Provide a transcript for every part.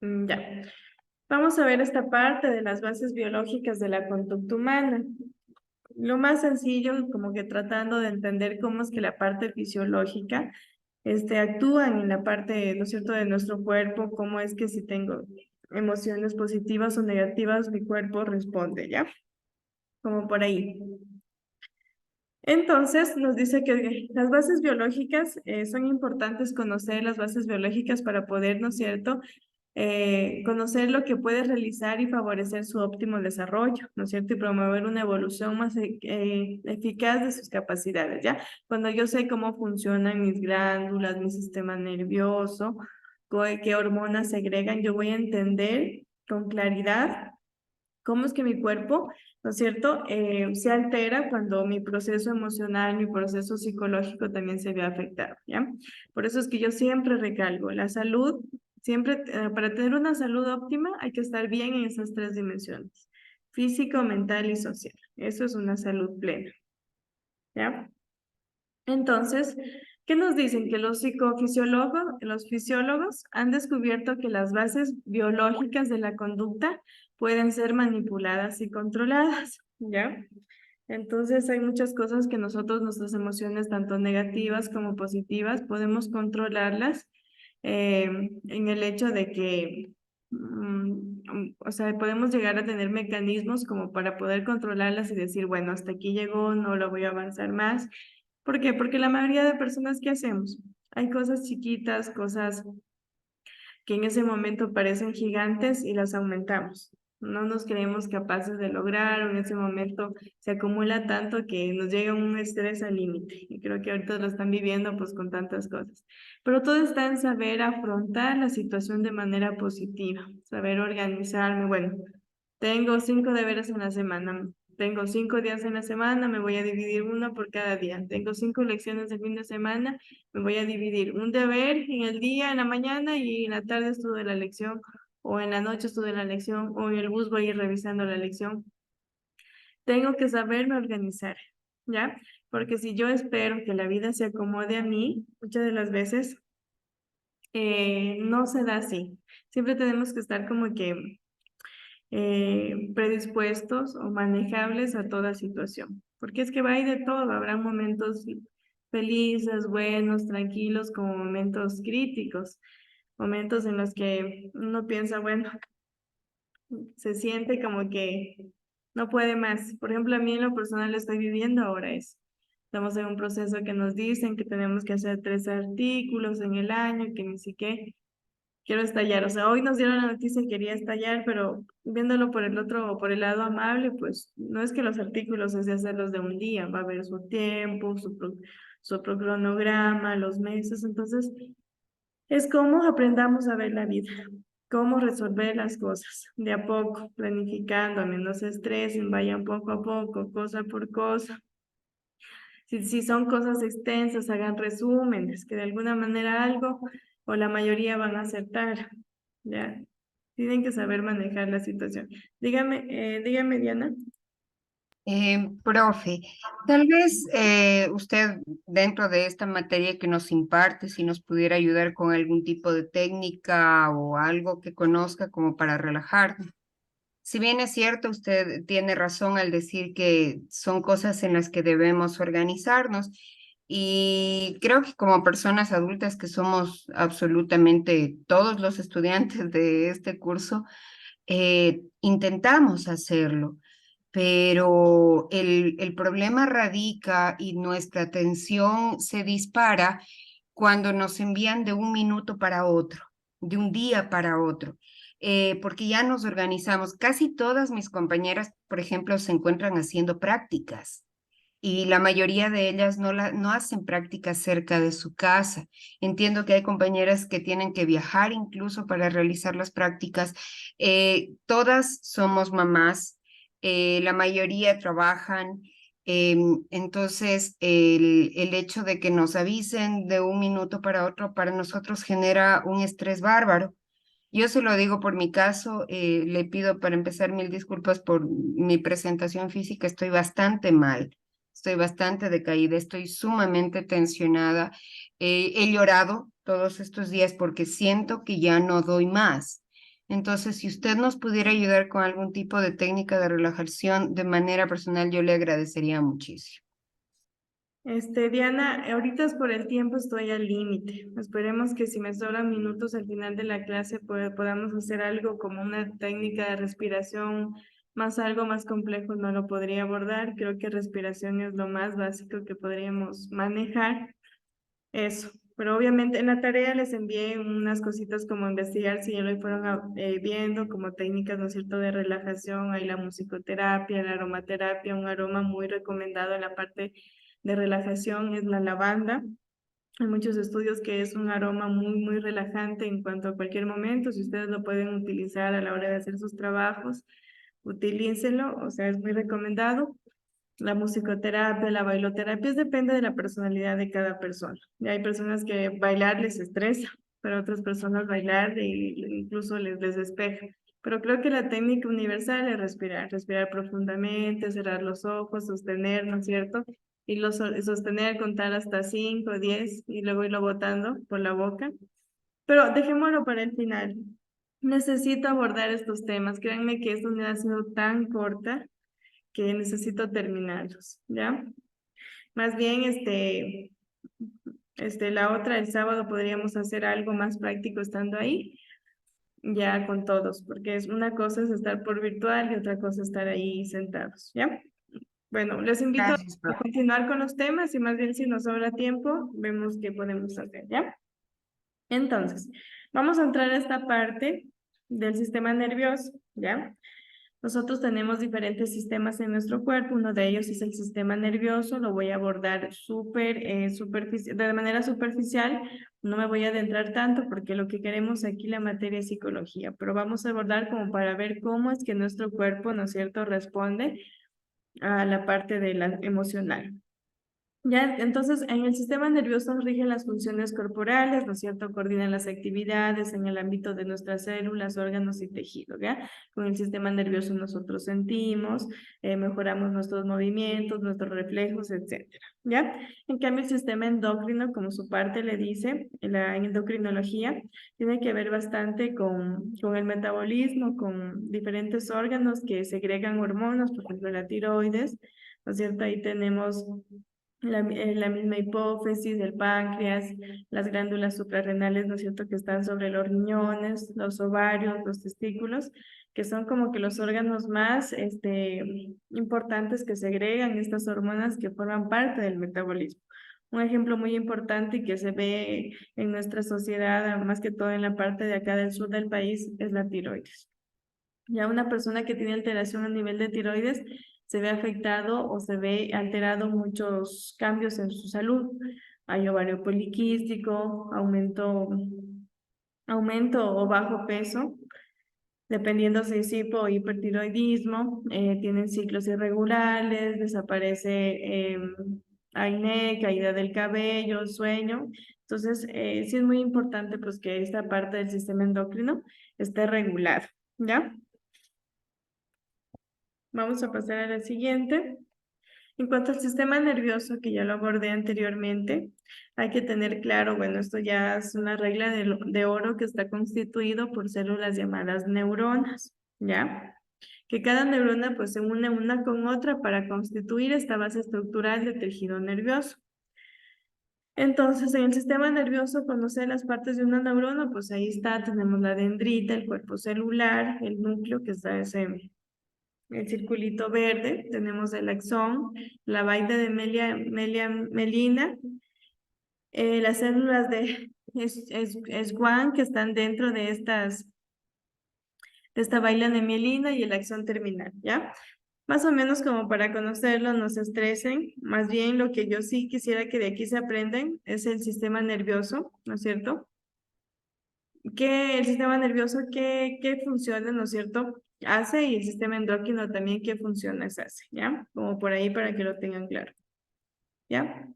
Ya. Vamos a ver esta parte de las bases biológicas de la conducta humana. Lo más sencillo, como que tratando de entender cómo es que la parte fisiológica actúan en la parte, ¿no es cierto?, de nuestro cuerpo, cómo es que si tengo emociones positivas o negativas, mi cuerpo responde, ¿ya? Como por ahí. Entonces, nos dice que las bases biológicas son importantes conocer las bases biológicas para poder, ¿no es cierto?, conocer lo que puede realizar y favorecer su óptimo desarrollo, ¿no es cierto? Y promover una evolución más eficaz de sus capacidades, ¿ya? Cuando yo sé cómo funcionan mis glándulas, mi sistema nervioso, qué hormonas segregan, yo voy a entender con claridad cómo es que mi cuerpo, ¿no es cierto?, se altera cuando mi proceso emocional, mi proceso psicológico también se ve afectado, ¿ya? Por eso es que yo siempre recalco, la salud, siempre, para tener una salud óptima hay que estar bien en esas tres dimensiones, físico, mental y social. Eso es una salud plena, ¿ya? Entonces, ¿qué nos dicen? Que los fisiólogos han descubierto que las bases biológicas de la conducta pueden ser manipuladas y controladas, ¿ya? Entonces, hay muchas cosas que nosotros, nuestras emociones, tanto negativas como positivas, podemos controlarlas en el hecho de que, o sea, podemos llegar a tener mecanismos como para poder controlarlas y decir, bueno, hasta aquí llegó, no lo voy a avanzar más. ¿Por qué? Porque la mayoría de personas, ¿qué hacemos? Hay cosas chiquitas, cosas que en ese momento parecen gigantes y las aumentamos. No nos creemos capaces de lograr, o en ese momento se acumula tanto que nos llega un estrés al límite. Y creo que ahorita lo están viviendo pues con tantas cosas. Pero todo está en saber afrontar la situación de manera positiva, saber organizarme. Bueno, tengo 5 deberes en la semana. Tengo 5 días en la semana, me voy a dividir uno por cada día. Tengo 5 lecciones de fin de semana, me voy a dividir un deber en el día, en la mañana y en la tarde estudio la lección, o en la noche estudio la lección, o en el bus voy a ir revisando la lección. Tengo que saberme organizar, ¿ya? Porque si yo espero que la vida se acomode a mí, muchas de las veces no se da así. Siempre tenemos que estar como que predispuestos o manejables a toda situación, porque es que va a ir de todo, habrá momentos felices, buenos, tranquilos, como momentos críticos, momentos en los que uno piensa, bueno, se siente como que no puede más. Por ejemplo, a mí en lo personal estoy viviendo ahora eso. Estamos en un proceso que nos dicen que tenemos que hacer 3 artículos en el año, que ni siquiera quiero estallar. O sea, hoy nos dieron la noticia y quería estallar, pero viéndolo por el otro, por el lado amable, pues no es que los artículos es de hacerlos de un día, va a haber su tiempo, su cronograma, los meses. Entonces, es cómo aprendamos a ver la vida, cómo resolver las cosas, de a poco, planificando, no se estresen, vayan poco a poco, cosa por cosa. Si son cosas extensas, hagan resúmenes, que de alguna manera algo o la mayoría van a acertar, ¿ya? Tienen que saber manejar la situación. Dígame, Diana. Profe, tal vez usted dentro de esta materia que nos imparte, si nos pudiera ayudar con algún tipo de técnica o algo que conozca como para relajarnos. Si bien es cierto, usted tiene razón al decir que son cosas en las que debemos organizarnos y creo que como personas adultas que somos absolutamente todos los estudiantes de este curso, intentamos hacerlo, pero el problema radica y nuestra atención se dispara cuando nos envían de un minuto para otro, de un día para otro, porque ya nos organizamos. Casi todas mis compañeras, por ejemplo, se encuentran haciendo prácticas y la mayoría de ellas no hacen prácticas cerca de su casa. Entiendo que hay compañeras que tienen que viajar incluso para realizar las prácticas. Todas somos mamás, la mayoría trabajan. Entonces, el hecho de que nos avisen de un minuto para otro para nosotros genera un estrés bárbaro. Yo se lo digo por mi caso, le pido para empezar 1000 disculpas por mi presentación física, estoy bastante mal, estoy bastante decaída, estoy sumamente tensionada. He llorado todos estos días porque siento que ya no doy más. Entonces, si usted nos pudiera ayudar con algún tipo de técnica de relajación de manera personal, yo le agradecería muchísimo. Diana, ahorita es por el tiempo, estoy al límite. Esperemos que si me sobran minutos al final de la clase podamos hacer algo como una técnica de respiración, más algo más complejo no lo podría abordar. Creo que respiración es lo más básico que podríamos manejar. Eso. Pero obviamente en la tarea les envié unas cositas como investigar si ya lo fueron viendo, como técnicas, ¿no es cierto?, de relajación. Hay la musicoterapia, la aromaterapia, un aroma muy recomendado en la parte de relajación es la lavanda. Hay muchos estudios que es un aroma muy relajante en cuanto a cualquier momento. Si ustedes lo pueden utilizar a la hora de hacer sus trabajos, utilícenlo, o sea, es muy recomendado. La musicoterapia, la bailoterapia, depende de la personalidad de cada persona. Y hay personas que bailar les estresa, pero otras personas bailar incluso les despeja. Pero creo que la técnica universal es respirar, respirar profundamente, cerrar los ojos, sostener, ¿no es cierto? Y sostener, contar hasta 5, 10 y luego irlo botando por la boca. Pero dejémoslo para el final. Necesito abordar estos temas. Créanme que esta unidad ha sido tan corta que necesito terminarlos, ¿ya? Más bien, la otra, el sábado podríamos hacer algo más práctico estando ahí, ya con todos, porque es una cosa es estar por virtual y otra cosa estar ahí sentados, ¿ya? Bueno, les invito Gracias, a profe. continuar con los temas y más bien si nos sobra tiempo, vemos qué podemos hacer, ¿ya? Entonces, vamos a entrar a esta parte del sistema nervioso, ¿ya? Nosotros tenemos diferentes sistemas en nuestro cuerpo, uno de ellos es el sistema nervioso, lo voy a abordar de manera superficial, no me voy a adentrar tanto porque lo que queremos aquí la materia es psicología, pero vamos a abordar como para ver cómo es que nuestro cuerpo, ¿no es cierto?, responde a la parte de la emocional. Ya, entonces, en el sistema nervioso rigen las funciones corporales, ¿no es cierto? Coordinan las actividades en el ámbito de nuestras células, órganos y tejidos, ¿ya? Con el sistema nervioso nosotros sentimos, mejoramos nuestros movimientos, nuestros reflejos, etcétera, ¿ya? En cambio, el sistema endocrino, como su parte le dice, en endocrinología, tiene que ver bastante con el metabolismo, con diferentes órganos que segregan hormonas, por ejemplo, la tiroides, ¿no es cierto? Ahí tenemos la misma hipófisis, el páncreas, las glándulas suprarrenales, ¿no es cierto?, que están sobre los riñones, los ovarios, los testículos, que son como que los órganos más importantes que segregan estas hormonas que forman parte del metabolismo. Un ejemplo muy importante y que se ve en nuestra sociedad, más que todo en la parte de acá del sur del país, es la tiroides. Ya una persona que tiene alteración a nivel de tiroides se ve afectado o se ve alterado muchos cambios en su salud. Hay ovario poliquístico, aumento o bajo peso, dependiendo si es hipo o hipertiroidismo, tienen ciclos irregulares, desaparece acné, caída del cabello, sueño. Entonces, sí es muy importante pues que esta parte del sistema endocrino esté regulado, ¿ya? Vamos a pasar a la siguiente. En cuanto al sistema nervioso, que ya lo abordé anteriormente, hay que tener claro, bueno, esto ya es una regla de oro que está constituido por células llamadas neuronas, ¿ya? Que cada neurona pues se une una con otra para constituir esta base estructural del tejido nervioso. Entonces, en el sistema nervioso, conocer las partes de una neurona, pues ahí está, tenemos la dendrita, el cuerpo celular, el núcleo, que está el circulito verde, tenemos el axón, la vaina de melina, las células de Schwann que están dentro de esta vaina de mielina y el axón terminal, ¿ya? Más o menos como para conocerlo, no se estresen, más bien lo que yo sí quisiera que de aquí se aprenden es el sistema nervioso, ¿no es cierto? Que el sistema nervioso, qué funciones, ¿no es cierto?, hace y el sistema endocrino también qué funciones hace, ¿ya? Como por ahí para que lo tengan claro, ¿ya?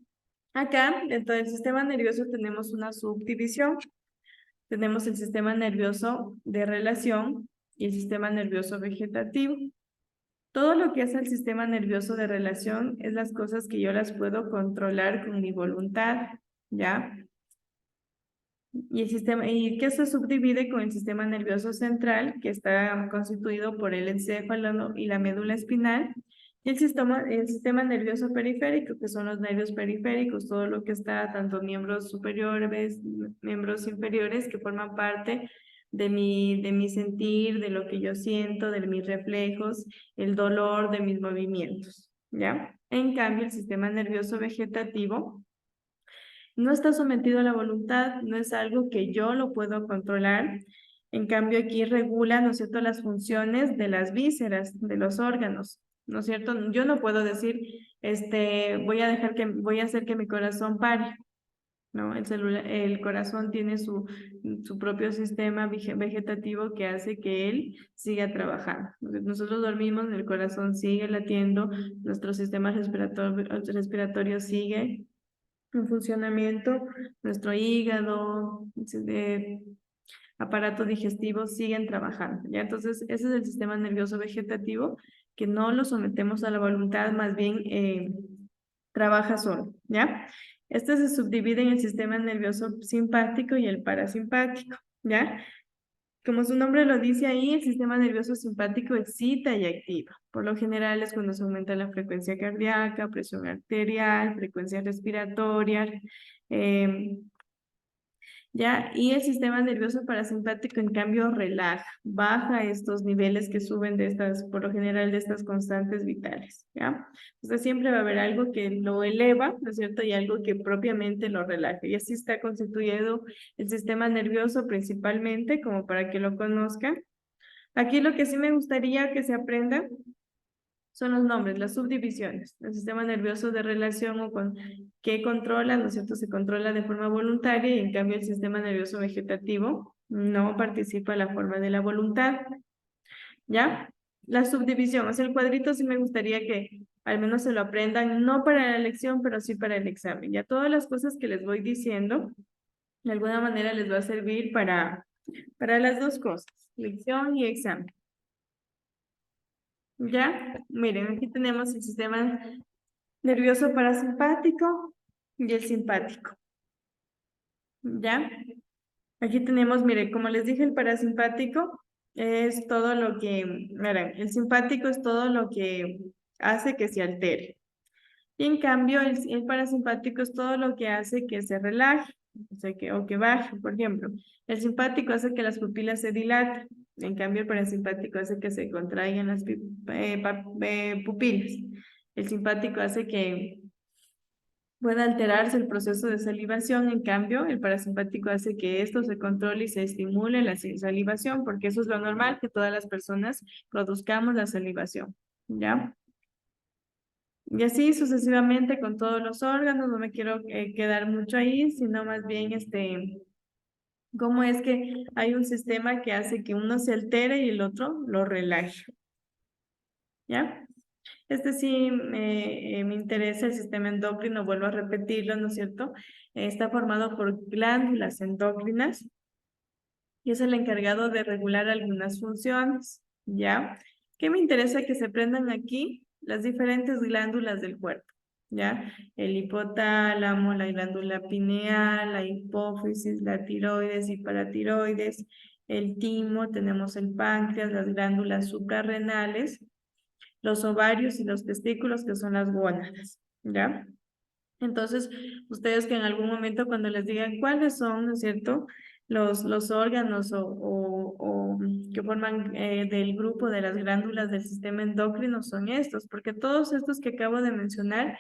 Acá, dentro del sistema nervioso tenemos una subdivisión. Tenemos el sistema nervioso de relación y el sistema nervioso vegetativo. Todo lo que es el sistema nervioso de relación es las cosas que yo las puedo controlar con mi voluntad, ¿ya? y que se subdivide con el sistema nervioso central, que está constituido por el encéfalo y la médula espinal, y el sistema nervioso periférico, que son los nervios periféricos, todo lo que está, tanto miembros superiores, miembros inferiores, que forman parte de mi sentir, de lo que yo siento, de mis reflejos, el dolor, de mis movimientos, ¿ya? En cambio, el sistema nervioso vegetativo no está sometido a la voluntad, no es algo que yo lo puedo controlar. En cambio, aquí regula, ¿no es cierto?, las funciones de las vísceras, de los órganos, ¿no es cierto? Yo no puedo decir, voy a hacer que mi corazón pare, ¿no? El corazón tiene su propio sistema vegetativo que hace que él siga trabajando. Nosotros dormimos, el corazón sigue latiendo, nuestro sistema respiratorio sigue en funcionamiento, nuestro hígado, aparato digestivo siguen trabajando, ¿ya? Entonces, ese es el sistema nervioso vegetativo, que no lo sometemos a la voluntad, más bien trabaja solo, ¿ya? Este se subdivide en el sistema nervioso simpático y el parasimpático, ¿ya? Como su nombre lo dice ahí, el sistema nervioso simpático excita y activa. Por lo general es cuando se aumenta la frecuencia cardíaca, presión arterial, frecuencia respiratoria, eh, ¿ya? Y el sistema nervioso parasimpático, en cambio, relaja, baja estos niveles que suben de estas, por lo general, de estas constantes vitales, ¿ya? Entonces siempre va a haber algo que lo eleva, ¿no es cierto? Y algo que propiamente lo relaja. Y así está constituido el sistema nervioso principalmente, como para que lo conozcan. Aquí lo que sí me gustaría que se aprenda son los nombres, las subdivisiones. El sistema nervioso de relación o con que controla, ¿no es cierto? Se controla de forma voluntaria y en cambio el sistema nervioso vegetativo no participa de la forma de la voluntad, ¿ya? La subdivisión, o sea, el cuadrito sí me gustaría que al menos se lo aprendan, no para la lección, pero sí para el examen. Ya todas las cosas que les voy diciendo, de alguna manera les va a servir para las dos cosas, lección y examen. ¿Ya? Miren, aquí tenemos el sistema nervioso parasimpático y el simpático. ¿Ya? Aquí tenemos, mire, como les dije, el parasimpático es todo lo que, miren, el simpático es todo lo que hace que se altere. Y en cambio, el parasimpático es todo lo que hace que se relaje, o que baje. Por ejemplo, el simpático hace que las pupilas se dilaten. En cambio, el parasimpático hace que se contraigan las pupilas. El simpático hace que puede alterarse el proceso de salivación, en cambio, el parasimpático hace que esto se controle y se estimule la salivación, porque eso es lo normal, que todas las personas produzcamos la salivación, ¿ya? Y así sucesivamente con todos los órganos, no me quiero quedar mucho ahí, sino más bien, cómo es que hay un sistema que hace que uno se altere y el otro lo relaje, ¿ya? Este sí me interesa, el sistema endocrino, vuelvo a repetirlo, ¿no es cierto? Está formado por glándulas endocrinas y es el encargado de regular algunas funciones, ¿ya? ¿Qué me interesa que se aprendan aquí? Las diferentes glándulas del cuerpo, ¿ya? El hipotálamo, la glándula pineal, la hipófisis, la tiroides y paratiroides, el timo, tenemos el páncreas, las glándulas suprarrenales, los ovarios y los testículos, que son las gónadas, ¿ya? Entonces, ustedes que en algún momento cuando les digan cuáles son, ¿no es cierto?, los órganos o que forman del grupo de las glándulas del sistema endocrino son estos, porque todos estos que acabo de mencionar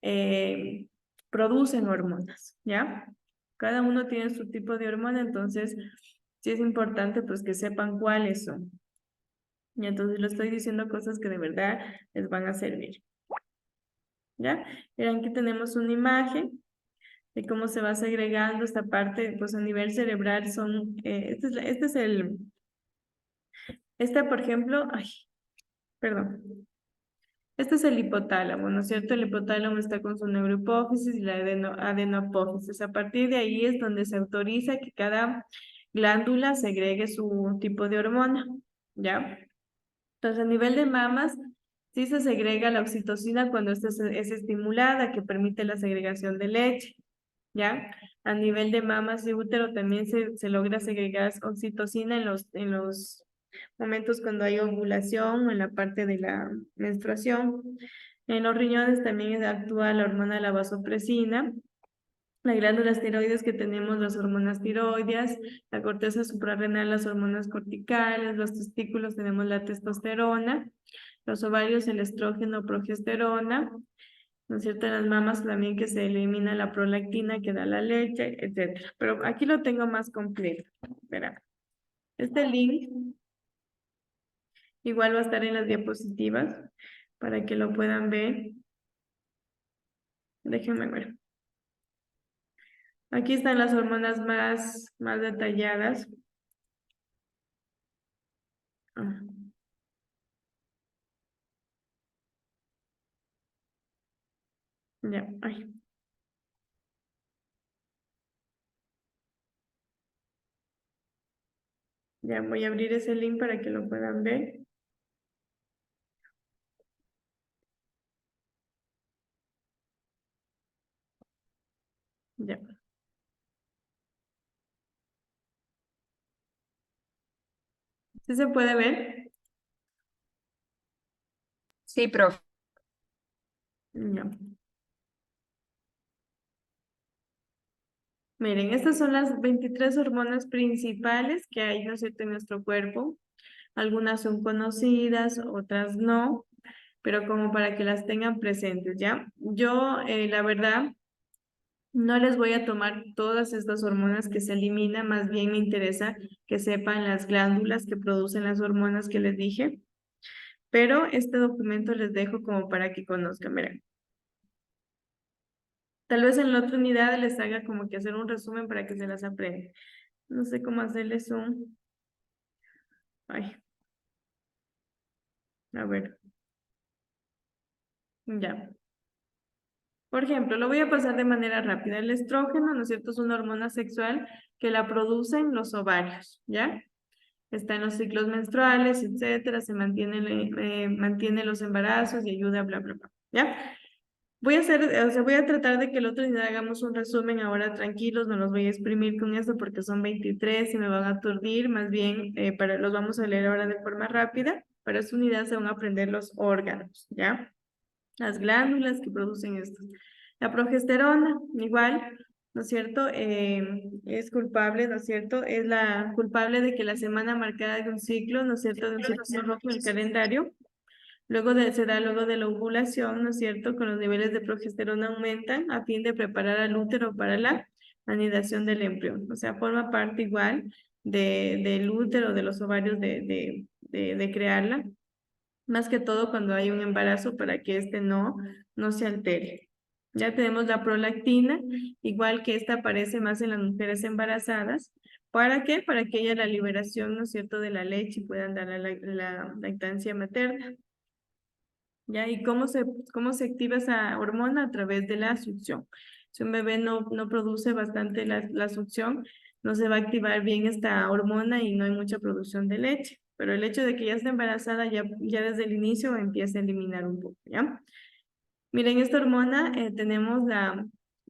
eh, producen hormonas, ¿ya? Cada uno tiene su tipo de hormona, entonces sí es importante pues que sepan cuáles son. Y entonces le estoy diciendo cosas que de verdad les van a servir. ¿Ya? Verán que tenemos una imagen de cómo se va segregando esta parte, pues a nivel cerebral son, por ejemplo, ay, perdón. Este es el hipotálamo, ¿no es cierto? El hipotálamo está con su neurohipófisis y la adenoapófisis. A partir de ahí es donde se autoriza que cada glándula segregue su tipo de hormona, ¿ya? Entonces, a nivel de mamas, sí se segrega la oxitocina cuando esta es estimulada, que permite la segregación de leche. ¿ya? A nivel de mamas y útero también se logra segregar oxitocina en los momentos cuando hay ovulación o en la parte de la menstruación. En los riñones también actúa la hormona de la vasopresina. Las glándulas tiroides que tenemos las hormonas tiroides, la corteza suprarrenal, las hormonas corticales, los testículos tenemos la testosterona, los ovarios el estrógeno, progesterona, ¿no es cierto? En las mamas también que se elimina la prolactina que da la leche, etcétera. Pero aquí lo tengo más completo. Verá. Este link igual va a estar en las diapositivas para que lo puedan ver. Déjenme ver. Aquí están las hormonas más detalladas. Ah, ya, ay, ya voy a abrir ese link para que lo puedan ver. Ya. ¿Sí se puede ver? Sí, profe. Ya. Miren, estas son las 23 hormonas principales que hay, ¿no es cierto?, en nuestro cuerpo. Algunas son conocidas, otras no, pero como para que las tengan presentes, ¿ya? Yo, la verdad, no les voy a tomar todas estas hormonas que se eliminan, más bien me interesa que sepan las glándulas que producen las hormonas que les dije, pero este documento les dejo como para que conozcan, verán. Tal vez en la otra unidad les haga como que hacer un resumen para que se las aprendan. No sé cómo hacerles un... Ay, a ver, ya. Por ejemplo, lo voy a pasar de manera rápida. El estrógeno, ¿no es cierto? Es una hormona sexual que la producen los ovarios, ¿ya? Está en los ciclos menstruales, etcétera, mantiene los embarazos y ayuda, bla, bla, bla, ¿ya? Voy a tratar de que el otro día hagamos un resumen ahora tranquilos, no los voy a exprimir con esto porque son 23 y me van a aturdir, más bien los vamos a leer ahora de forma rápida. Para esta unidad se van a aprender los órganos, ¿ya? Las glándulas que producen esto. La progesterona, igual, ¿no es cierto? Es culpable, ¿no es cierto? Es la culpable de que la semana marcada de un ciclo, ¿no es cierto? De un ciclo rojo en el calendario. Se da luego de la ovulación, ¿no es cierto? Con los niveles de progesterona aumentan a fin de preparar al útero para la anidación del embrión. O sea, forma parte igual del útero, de los ovarios de crearla más que todo cuando hay un embarazo para que este no se altere. Ya tenemos la prolactina, igual que esta aparece más en las mujeres embarazadas. ¿Para qué? Para que haya la liberación, ¿no es cierto?, de la leche y puedan dar la lactancia materna. ¿Ya? ¿Y cómo se activa esa hormona? A través de la succión. Si un bebé no produce bastante la succión, no se va a activar bien esta hormona y no hay mucha producción de leche. Pero el hecho de que ya esté embarazada, ya desde el inicio empieza a eliminar un poco, ¿ya? Miren, esta hormona tenemos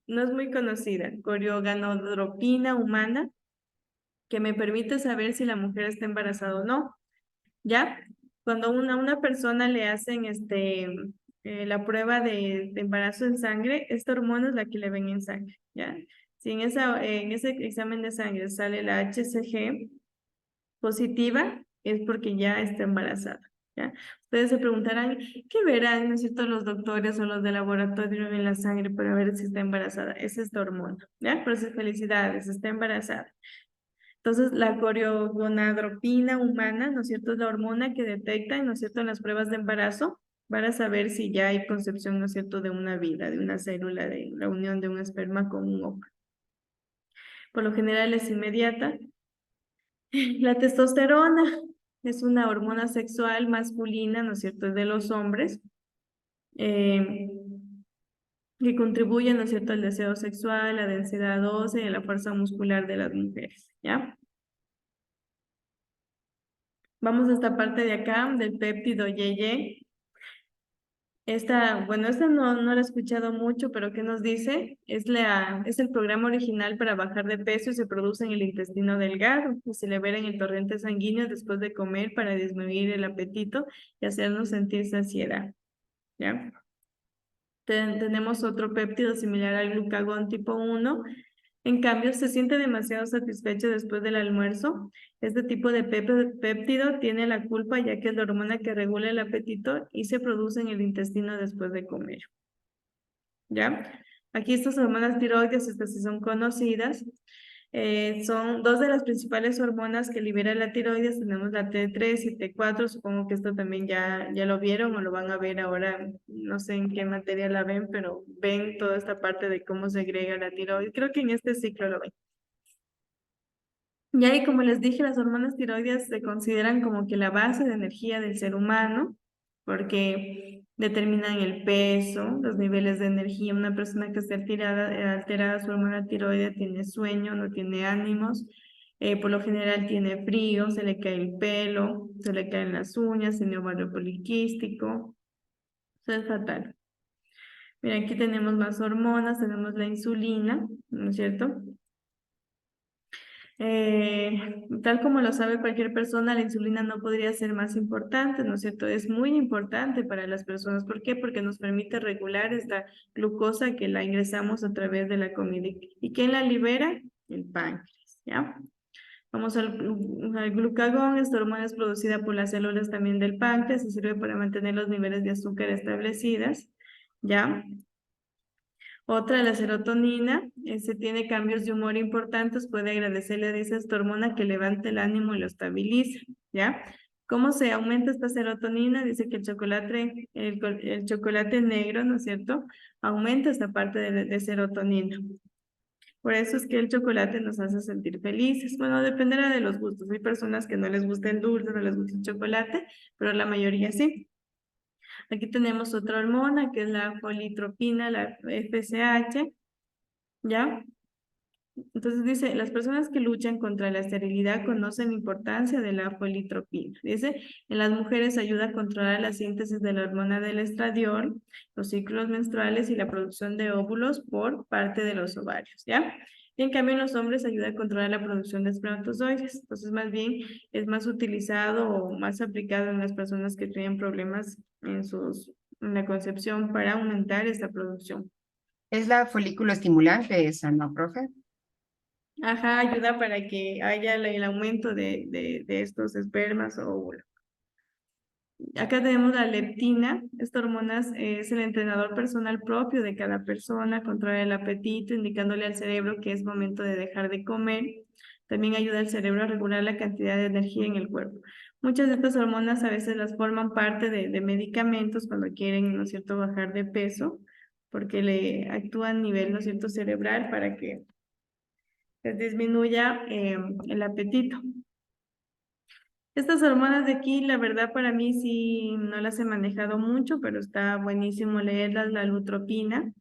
no es muy conocida, coriogonadotropina humana, que me permite saber si la mujer está embarazada o no. ¿Ya? Cuando una persona le hacen la prueba de embarazo en sangre, esta hormona es la que le ven en sangre, ¿ya? Si en ese examen de sangre sale la HCG positiva, es porque ya está embarazada, ¿ya? Ustedes se preguntarán, ¿qué verán, no es cierto, los doctores o los de laboratorio en la sangre para ver si está embarazada? Es esta hormona, ¿ya? Por eso felicidades, está embarazada. Entonces, la coriogonadropina humana, ¿no es cierto?, es la hormona que detecta, ¿no es cierto?, en las pruebas de embarazo para saber si ya hay concepción, ¿no es cierto?, de una vida, de una célula, de la unión de un esperma con un óvulo. Por lo general es inmediata. La testosterona es una hormona sexual masculina, ¿no es cierto?, de los hombres, eh, que contribuye, ¿no es cierto?, al deseo sexual, la densidad ósea y a la fuerza muscular de las mujeres, ¿ya? Vamos a esta parte de acá, del péptido YY. Esta no la he escuchado mucho, pero ¿qué nos dice? Es el programa original para bajar de peso y se produce en el intestino delgado y se libera en el torrente sanguíneo después de comer para disminuir el apetito y hacernos sentir saciedad, ¿ya? Tenemos otro péptido similar al glucagón tipo 1. En cambio, se siente demasiado satisfecho después del almuerzo. Este tipo de péptido tiene la culpa ya que es la hormona que regula el apetito y se produce en el intestino después de comer. ¿Ya? Aquí estas hormonas tiroides, estas sí son conocidas. Son dos de las principales hormonas que libera la tiroides. Tenemos la T3 y T4. Supongo que esto también ya lo vieron o lo van a ver ahora. No sé en qué materia la ven, pero ven toda esta parte de cómo se agrega la tiroides. Creo que en este ciclo lo ven. Ya y como les dije, las hormonas tiroides se consideran como que la base de energía del ser humano, porque determinan el peso, los niveles de energía. Una persona que esté alterada su hormona tiroide tiene sueño, no tiene ánimos, por lo general tiene frío, se le cae el pelo, se le caen las uñas, tiene ovario poliquístico. Eso es fatal. Mira, aquí tenemos más hormonas, tenemos la insulina, ¿no es cierto? Tal como lo sabe cualquier persona, la insulina no podría ser más importante, ¿no es cierto? Es muy importante para las personas. ¿Por qué? Porque nos permite regular esta glucosa que la ingresamos a través de la comida. ¿Y quién la libera? El páncreas, ¿ya? Vamos al glucagón. Esta hormona es producida por las células también del páncreas y sirve para mantener los niveles de azúcar establecidas, ¿ya? Otra, la serotonina, se tiene cambios de humor importantes, puede agradecerle a esta hormona que levanta el ánimo y lo estabiliza, ¿ya? ¿Cómo se aumenta esta serotonina? Dice que el chocolate negro, ¿no es cierto? Aumenta esta parte de serotonina. Por eso es que el chocolate nos hace sentir felices. Bueno, dependerá de los gustos. Hay personas que no les gusta el dulce, no les gusta el chocolate, pero la mayoría sí. Aquí tenemos otra hormona que es la folitropina, la FSH, ¿ya? Entonces dice, las personas que luchan contra la esterilidad conocen la importancia de la folitropina. Dice, en las mujeres ayuda a controlar la síntesis de la hormona del estradiol, los ciclos menstruales y la producción de óvulos por parte de los ovarios, ¿ya? Y en cambio en los hombres ayuda a controlar la producción de espermatozoides. Entonces más bien es más utilizado o más aplicado en las personas que tienen problemas en la concepción para aumentar esta producción. Es la folículo estimulante esa, ¿no, profe? Ajá, ayuda para que haya el aumento de estos espermas o óvulos. Acá tenemos la leptina. Esta hormona es el entrenador personal propio de cada persona, controla el apetito, indicándole al cerebro que es momento de dejar de comer. También ayuda al cerebro a regular la cantidad de energía en el cuerpo. Muchas de estas hormonas a veces las forman parte de medicamentos cuando quieren, ¿no es cierto?, bajar de peso, porque le actúan a nivel, ¿no es cierto?, cerebral para que les disminuya el apetito. Estas hormonas de aquí, la verdad para mí sí no las he manejado mucho, pero está buenísimo leerlas, la lutropina.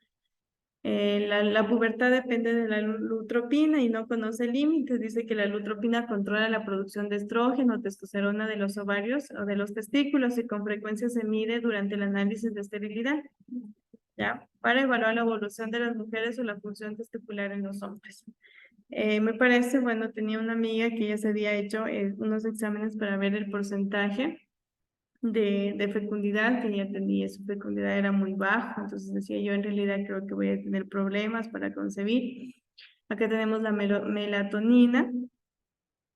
La pubertad depende de la lutropina y no conoce límites. Dice que la lutropina controla la producción de estrógeno, testosterona de los ovarios o de los testículos y con frecuencia se mide durante el análisis de esterilidad, ¿ya? Para evaluar la evolución de las mujeres o la función testicular en los hombres. Me parece, bueno, tenía una amiga que ya se había hecho unos exámenes para ver el porcentaje de fecundidad, que ya tenía, su fecundidad era muy baja, entonces decía yo en realidad creo que voy a tener problemas para concebir. Acá tenemos la melatonina,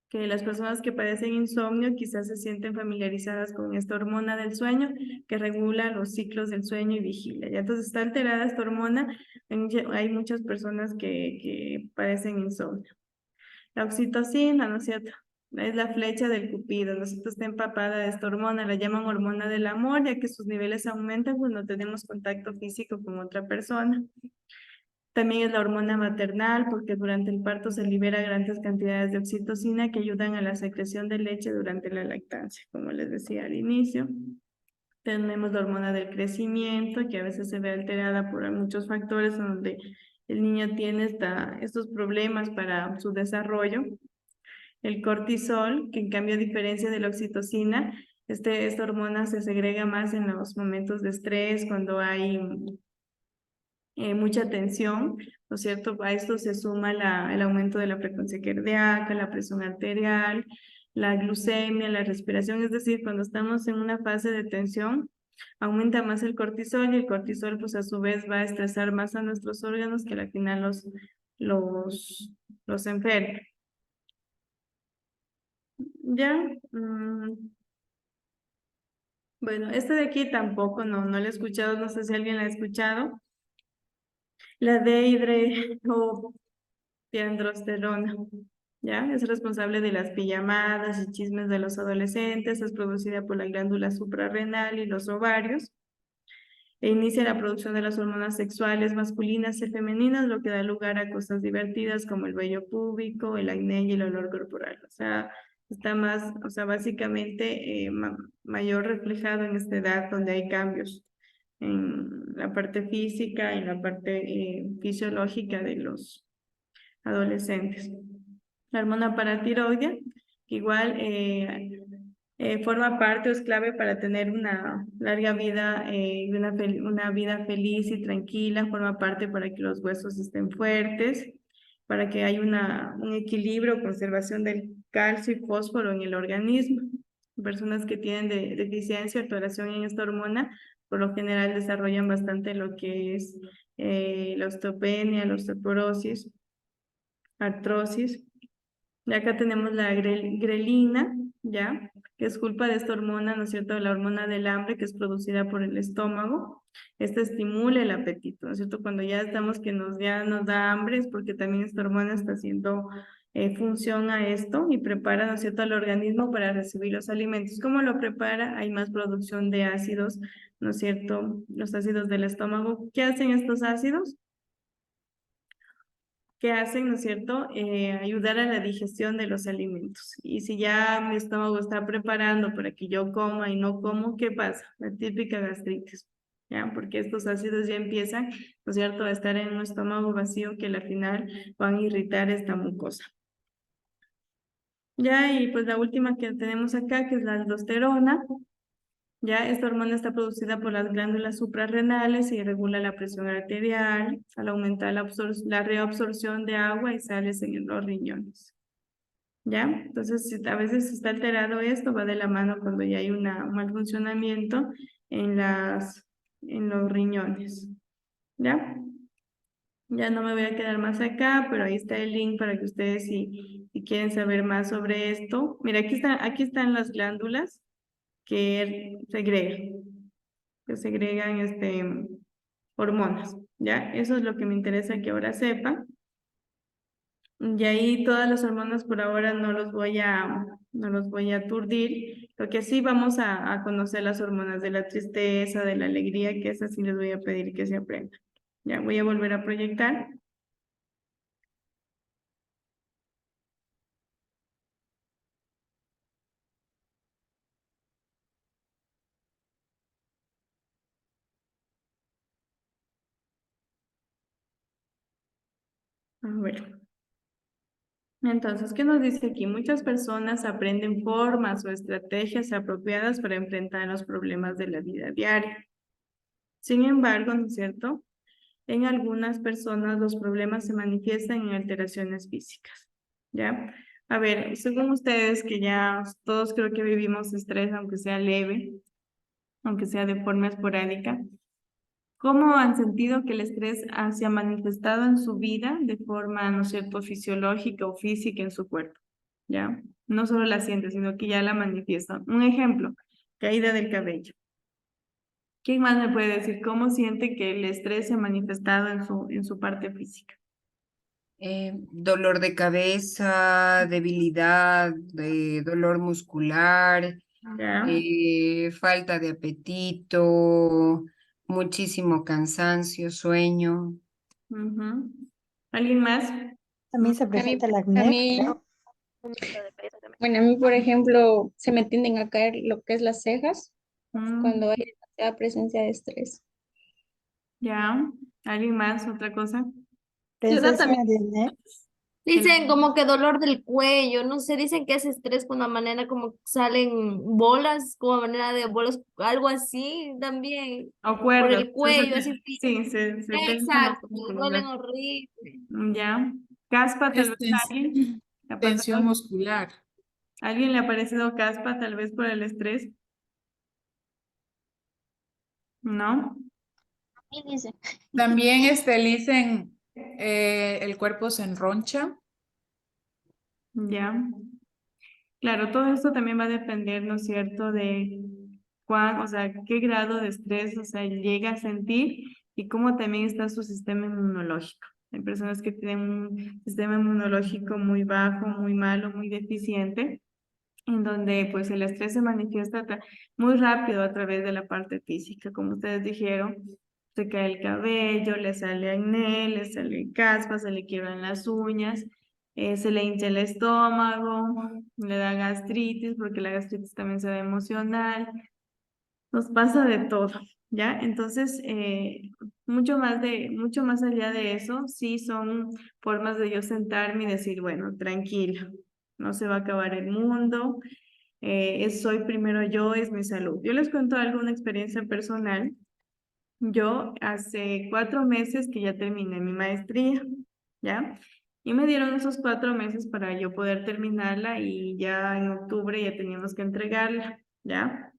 que las personas que padecen insomnio quizás se sienten familiarizadas con esta hormona del sueño que regula los ciclos del sueño y vigilia. Ya entonces está alterada esta hormona, hay muchas personas que padecen insomnio. La oxitocina, ¿no es cierto? Es la flecha del cupido, ¿no es cierto? Está empapada de esta hormona, la llaman hormona del amor, ya que sus niveles aumentan cuando tenemos contacto físico con otra persona. También es la hormona maternal, porque durante el parto se libera grandes cantidades de oxitocina que ayudan a la secreción de leche durante la lactancia, como les decía al inicio. Tenemos la hormona del crecimiento, que a veces se ve alterada por muchos factores donde el niño tiene estos problemas para su desarrollo. El cortisol, que en cambio a diferencia de la oxitocina, Esta hormona se segrega más en los momentos de estrés, cuando hay mucha tensión, ¿no es cierto? A esto se suma el aumento de la frecuencia cardíaca, la presión arterial, la glucemia, la respiración, es decir, cuando estamos en una fase de tensión, aumenta más el cortisol y el cortisol pues a su vez va a estresar más a nuestros órganos que al final los enferma. Ya, bueno, este de aquí tampoco, no lo he escuchado, no sé si alguien la ha escuchado. La dehidroandrosterona, ¿ya? Es responsable de las pijamadas y chismes de los adolescentes, es producida por la glándula suprarrenal y los ovarios, e inicia la producción de las hormonas sexuales masculinas y femeninas, lo que da lugar a cosas divertidas como el vello púbico, el acné y el olor corporal. O sea, está más, o sea, básicamente mayor reflejado en esta edad donde hay cambios en la parte física y en la parte fisiológica de los adolescentes. La hormona paratiroidea, que igual forma parte o es clave para tener una larga vida y una vida feliz y tranquila, forma parte para que los huesos estén fuertes, para que haya un equilibrio, conservación del calcio y fósforo en el organismo. Personas que tienen deficiencia o alteración en esta hormona, por lo general desarrollan bastante lo que es la osteopenia, la osteoporosis, artrosis. Y acá tenemos la grelina, ¿ya? Que es culpa de esta hormona, ¿no es cierto? La hormona del hambre que es producida por el estómago. Esta estimula el apetito, ¿no es cierto? Cuando ya estamos que ya nos da hambre es porque también esta hormona está haciendo función a esto y prepara, ¿no es cierto?, al organismo para recibir los alimentos. ¿Cómo lo prepara? Hay más producción de ácidos, ¿no es cierto? Los ácidos del estómago. ¿Qué hacen estos ácidos? Que hacen, ¿no es cierto?, ayudar a la digestión de los alimentos. Y si ya mi estómago está preparando para que yo coma y no como, ¿qué pasa? La típica gastritis, ¿ya? Porque estos ácidos ya empiezan, ¿no es cierto?, a estar en un estómago vacío que al final van a irritar esta mucosa. Ya, y pues la última que tenemos acá, que es la aldosterona. Ya esta hormona está producida por las glándulas suprarrenales y regula la presión arterial al aumentar la reabsorción de agua y sales en los riñones. ¿Ya? Entonces, si a veces está alterado esto, va de la mano cuando ya hay un mal funcionamiento en en los riñones. ¿Ya? Ya no me voy a quedar más acá, pero ahí está el link para que ustedes si quieren saber más sobre esto. Mira, aquí están las glándulas que segregan hormonas, ¿ya? Eso es lo que me interesa que ahora sepan. Y ahí todas las hormonas por ahora no los voy a aturdir. Lo que sí vamos a conocer las hormonas de la tristeza, de la alegría, que esas sí les voy a pedir que se aprendan. Ya voy a volver a proyectar. A ver. Entonces, ¿qué nos dice aquí? Muchas personas aprenden formas o estrategias apropiadas para enfrentar los problemas de la vida diaria. Sin embargo, ¿no es cierto? En algunas personas los problemas se manifiestan en alteraciones físicas, ¿ya? A ver, según ustedes, que ya todos creo que vivimos estrés, aunque sea leve, aunque sea de forma esporádica, ¿cómo han sentido que el estrés se ha manifestado en su vida de forma, ¿no es cierto?, fisiológica o física en su cuerpo, ¿ya? No solo la siente, sino que ya la manifiesta. Un ejemplo, caída del cabello. ¿Quién más me puede decir cómo siente que el estrés se ha manifestado en su parte física? Dolor de cabeza, debilidad, dolor muscular, ¿Ya? falta de apetito, muchísimo cansancio, sueño. Ujú. ¿Alguien más? También se A mí, presenta el a acné, mí, creo. bueno, a mí, por ejemplo, se me tienden a caer lo que es las cejas Mm, cuando hay demasiada presencia de estrés. ¿ya? ¿Alguien más? ¿Otra cosa? Yo Presencia también, de acné. Dicen como que dolor del cuello, no sé, dicen que es estrés con la manera como salen bolas, como manera de bolas, algo así también, O por cuerdas, el cuello, así. sí, se tensan los Exacto, me músculos, duelen ¿verdad? horrible. Ya. Caspa, tal Es vez a alguien le ha tensión pasado, muscular. ¿a alguien le ha parecido caspa, tal vez por el estrés? ¿No? Y dice, También dicen el cuerpo se enroncha. Ya. Claro, todo esto también va a depender, ¿no es cierto?, de cuán, o sea, qué grado de estrés, o sea, llega a sentir y cómo también está su sistema inmunológico. Hay personas que tienen un sistema inmunológico muy bajo, muy malo, muy deficiente, en donde pues el estrés se manifiesta muy rápido a través de la parte física, como ustedes dijeron, se cae el cabello, le sale acné, le sale caspa, se le quiebran las uñas, se le hincha el estómago, le da gastritis, porque la gastritis también se ve emocional, nos pasa de todo, ¿ya? Entonces, mucho más allá de eso, sí son formas de yo sentarme y decir, bueno, tranquilo, no se va a acabar el mundo, soy primero yo, es mi salud. Yo les cuento algo, una experiencia personal. Yo hace 4 meses que ya terminé mi maestría, ¿ya? Y me dieron esos 4 meses para yo poder terminarla y ya en octubre ya teníamos que entregarla, ¿ya?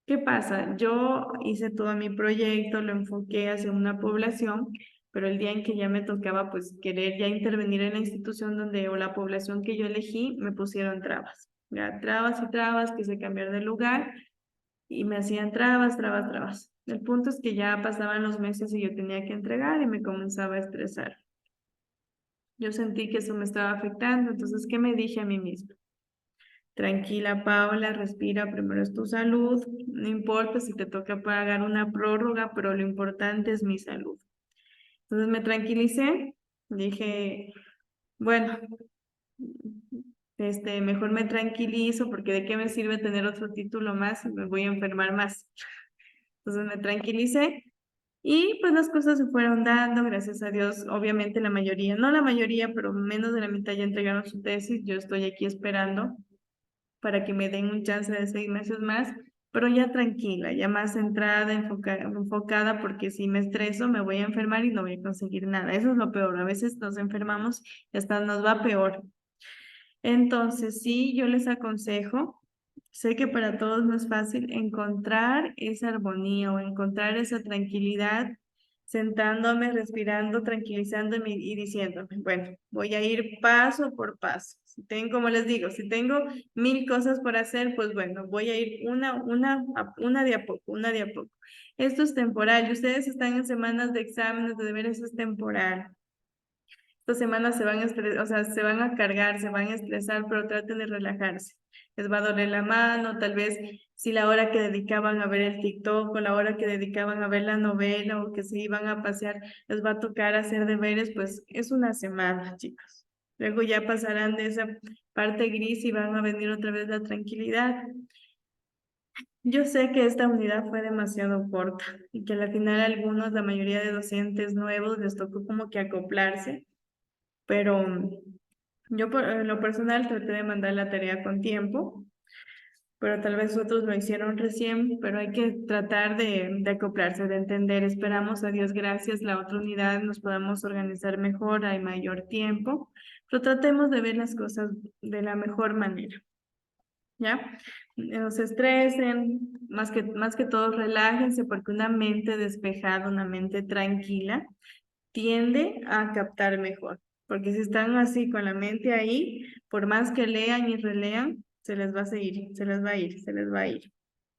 ¿Qué pasa? Yo hice todo mi proyecto, lo enfoqué hacia una población, pero el día en que ya me tocaba pues querer ya intervenir en la institución donde o la población que yo elegí, me pusieron trabas, ya trabas y trabas que se cambiar de lugar y me hacían trabas, trabas, trabas. El punto es que ya pasaban los meses y yo tenía que entregar y me comenzaba a estresar. Yo sentí que eso me estaba afectando, entonces, ¿qué me dije a mí misma? Tranquila, Paula, respira, primero es tu salud, no importa si te toca pagar una prórroga, pero lo importante es mi salud. Entonces me tranquilicé, dije, bueno, mejor me tranquilizo porque de qué me sirve tener otro título más y me voy a enfermar más. Entonces me tranquilicé y pues las cosas se fueron dando, gracias a Dios, obviamente la mayoría, no la mayoría, pero menos de la mitad ya entregaron su tesis, yo estoy aquí esperando para que me den un chance de 6 meses más, pero ya tranquila, ya más centrada, enfocada, porque si me estreso me voy a enfermar y no voy a conseguir nada. Eso es lo peor, a veces nos enfermamos y hasta nos va peor. Entonces, sí, yo les aconsejo, sé que para todos no es fácil encontrar esa armonía o encontrar esa tranquilidad sentándome, respirando, tranquilizándome y diciéndome, bueno, voy a ir paso por paso. Si tengo, como les digo, si tengo 1000 cosas por hacer, pues bueno, voy a ir una de a poco, una de a poco. Esto es temporal y ustedes están en semanas de exámenes, de deberes, es temporal. Estas semanas se van a o sea, se van a cargar, se van a estresar, pero traten de relajarse. Les va a doler la mano, tal vez si la hora que dedicaban a ver el TikTok o la hora que dedicaban a ver la novela o que se iban a pasear, les va a tocar hacer deberes, pues es una semana, chicos. Luego ya pasarán de esa parte gris y van a venir otra vez la tranquilidad. Yo sé que esta unidad fue demasiado corta y que al final a algunos, la mayoría de docentes nuevos, les tocó como que acoplarse, pero yo en lo personal traté de mandar la tarea con tiempo, pero tal vez otros lo hicieron recién, pero hay que tratar de acoplarse, de entender. Esperamos a Dios gracias, la otra unidad nos podamos organizar mejor, hay mayor tiempo, pero tratemos de ver las cosas de la mejor manera, ¿ya? No se estresen, más que todo relájense, porque una mente despejada, una mente tranquila, tiende a captar mejor, porque si están así con la mente ahí, por más que lean y relean, se les va a seguir, se les va a ir, se les va a ir,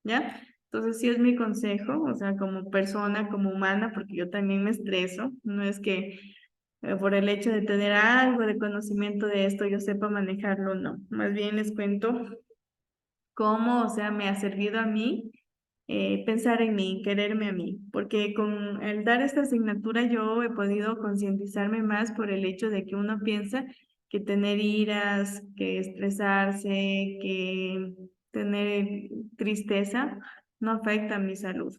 ¿ya? Entonces sí es mi consejo, o sea, como persona, como humana, porque yo también me estreso, no es que por el hecho de tener algo de conocimiento de esto yo sepa manejarlo, no, más bien les cuento cómo, o sea, me ha servido a mí pensar en mí, quererme a mí, porque con el dar esta asignatura yo he podido concientizarme más por el hecho de que uno piensa que tener iras, que estresarse, que tener tristeza no afecta a mi salud.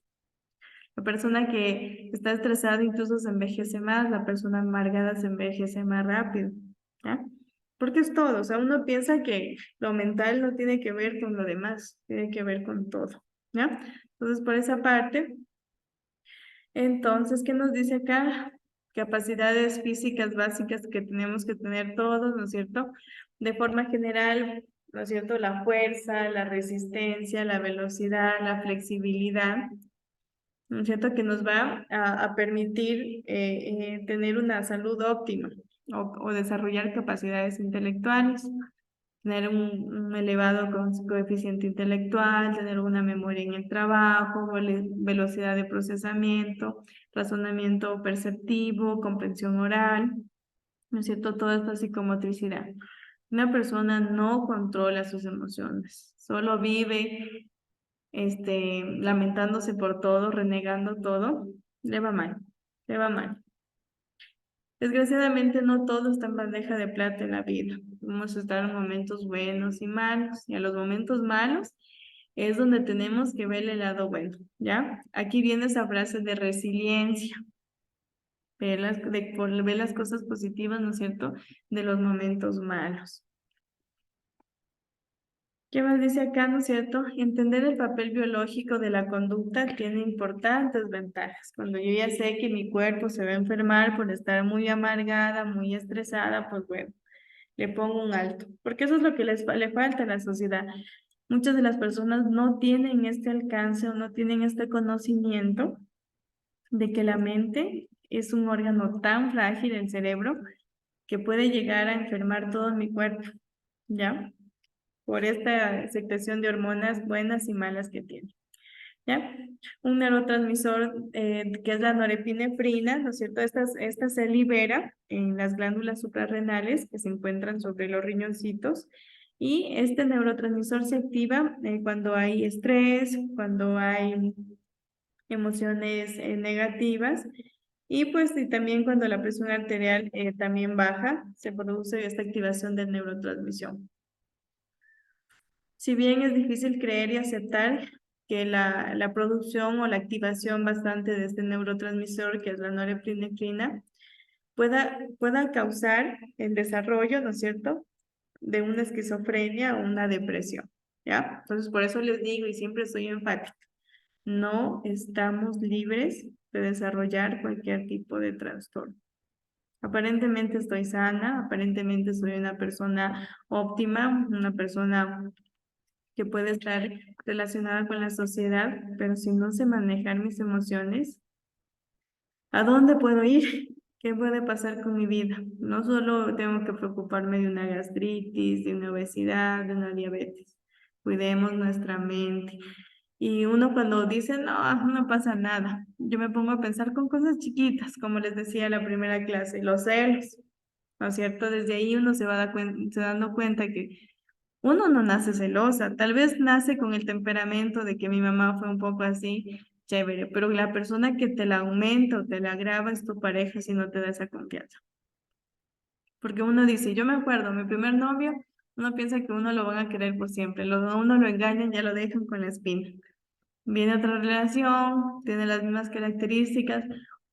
La persona que está estresada incluso se envejece más, la persona amargada se envejece más rápido. ¿ya? Porque es todo, o sea, uno piensa que lo mental no tiene que ver con lo demás, tiene que ver con todo, ¿ya? Entonces, por esa parte, entonces, ¿qué nos dice acá? Capacidades físicas básicas que tenemos que tener todos, ¿no es cierto? De forma general, ¿no es cierto? La fuerza, la resistencia, la velocidad, la flexibilidad, ¿no es cierto? Que nos va a permitir tener una salud óptima o desarrollar capacidades intelectuales, tener un elevado coeficiente intelectual, tener una memoria en el trabajo, velocidad de procesamiento, razonamiento perceptivo, comprensión oral, ¿no es cierto? Toda esta psicomotricidad. Una persona no controla sus emociones, solo vive lamentándose por todo, renegando todo, le va mal, le va mal. Desgraciadamente no todo está en bandeja de plata en la vida. Vamos a estar en momentos buenos y malos, y a los momentos malos es donde tenemos que ver el lado bueno, ¿ya? Aquí viene esa frase de resiliencia, ver las cosas positivas, ¿no es cierto?, de los momentos malos. ¿Qué más dice acá, no es cierto? Entender el papel biológico de la conducta tiene importantes ventajas. Cuando yo ya sé que mi cuerpo se va a enfermar por estar muy amargada, muy estresada, pues bueno, le pongo un alto. Porque eso es lo que le falta a la sociedad. Muchas de las personas no tienen este alcance o no tienen este conocimiento de que la mente es un órgano tan frágil, el cerebro, que puede llegar a enfermar todo mi cuerpo, ¿ya? Por esta secreción de hormonas buenas y malas que tiene, ¿ya? Un neurotransmisor que es la norepinefrina, ¿no es cierto? Esta se libera en las glándulas suprarrenales que se encuentran sobre los riñoncitos y este neurotransmisor se activa cuando hay estrés, cuando hay emociones negativas y pues y también cuando la presión arterial también baja, se produce esta activación de neurotransmisión. Si bien es difícil creer y aceptar que la producción o la activación bastante de este neurotransmisor, que es la norepinefrina, pueda causar el desarrollo, ¿no es cierto?, de una esquizofrenia o una depresión, ¿ya? Entonces, por eso les digo y siempre soy enfática, no estamos libres de desarrollar cualquier tipo de trastorno. Aparentemente estoy sana, aparentemente soy una persona óptima, una persona que puede estar relacionada con la sociedad, pero si no sé manejar mis emociones, ¿a dónde puedo ir? ¿Qué puede pasar con mi vida? No solo tengo que preocuparme de una gastritis, de una obesidad, de una diabetes. Cuidemos nuestra mente. Y uno cuando dice, no, no pasa nada, yo me pongo a pensar con cosas chiquitas, como les decía en la primera clase, los celos, ¿no es cierto? Desde ahí uno se va dando cuenta que uno no nace celosa, tal vez nace con el temperamento de que mi mamá fue un poco así, chévere, pero la persona que te la aumenta o te la agrava es tu pareja si no te da esa confianza. Porque uno dice, yo me acuerdo, mi primer novio, uno piensa que uno lo van a querer por siempre, uno lo engañan, ya lo dejan con la espina. Viene otra relación, tiene las mismas características,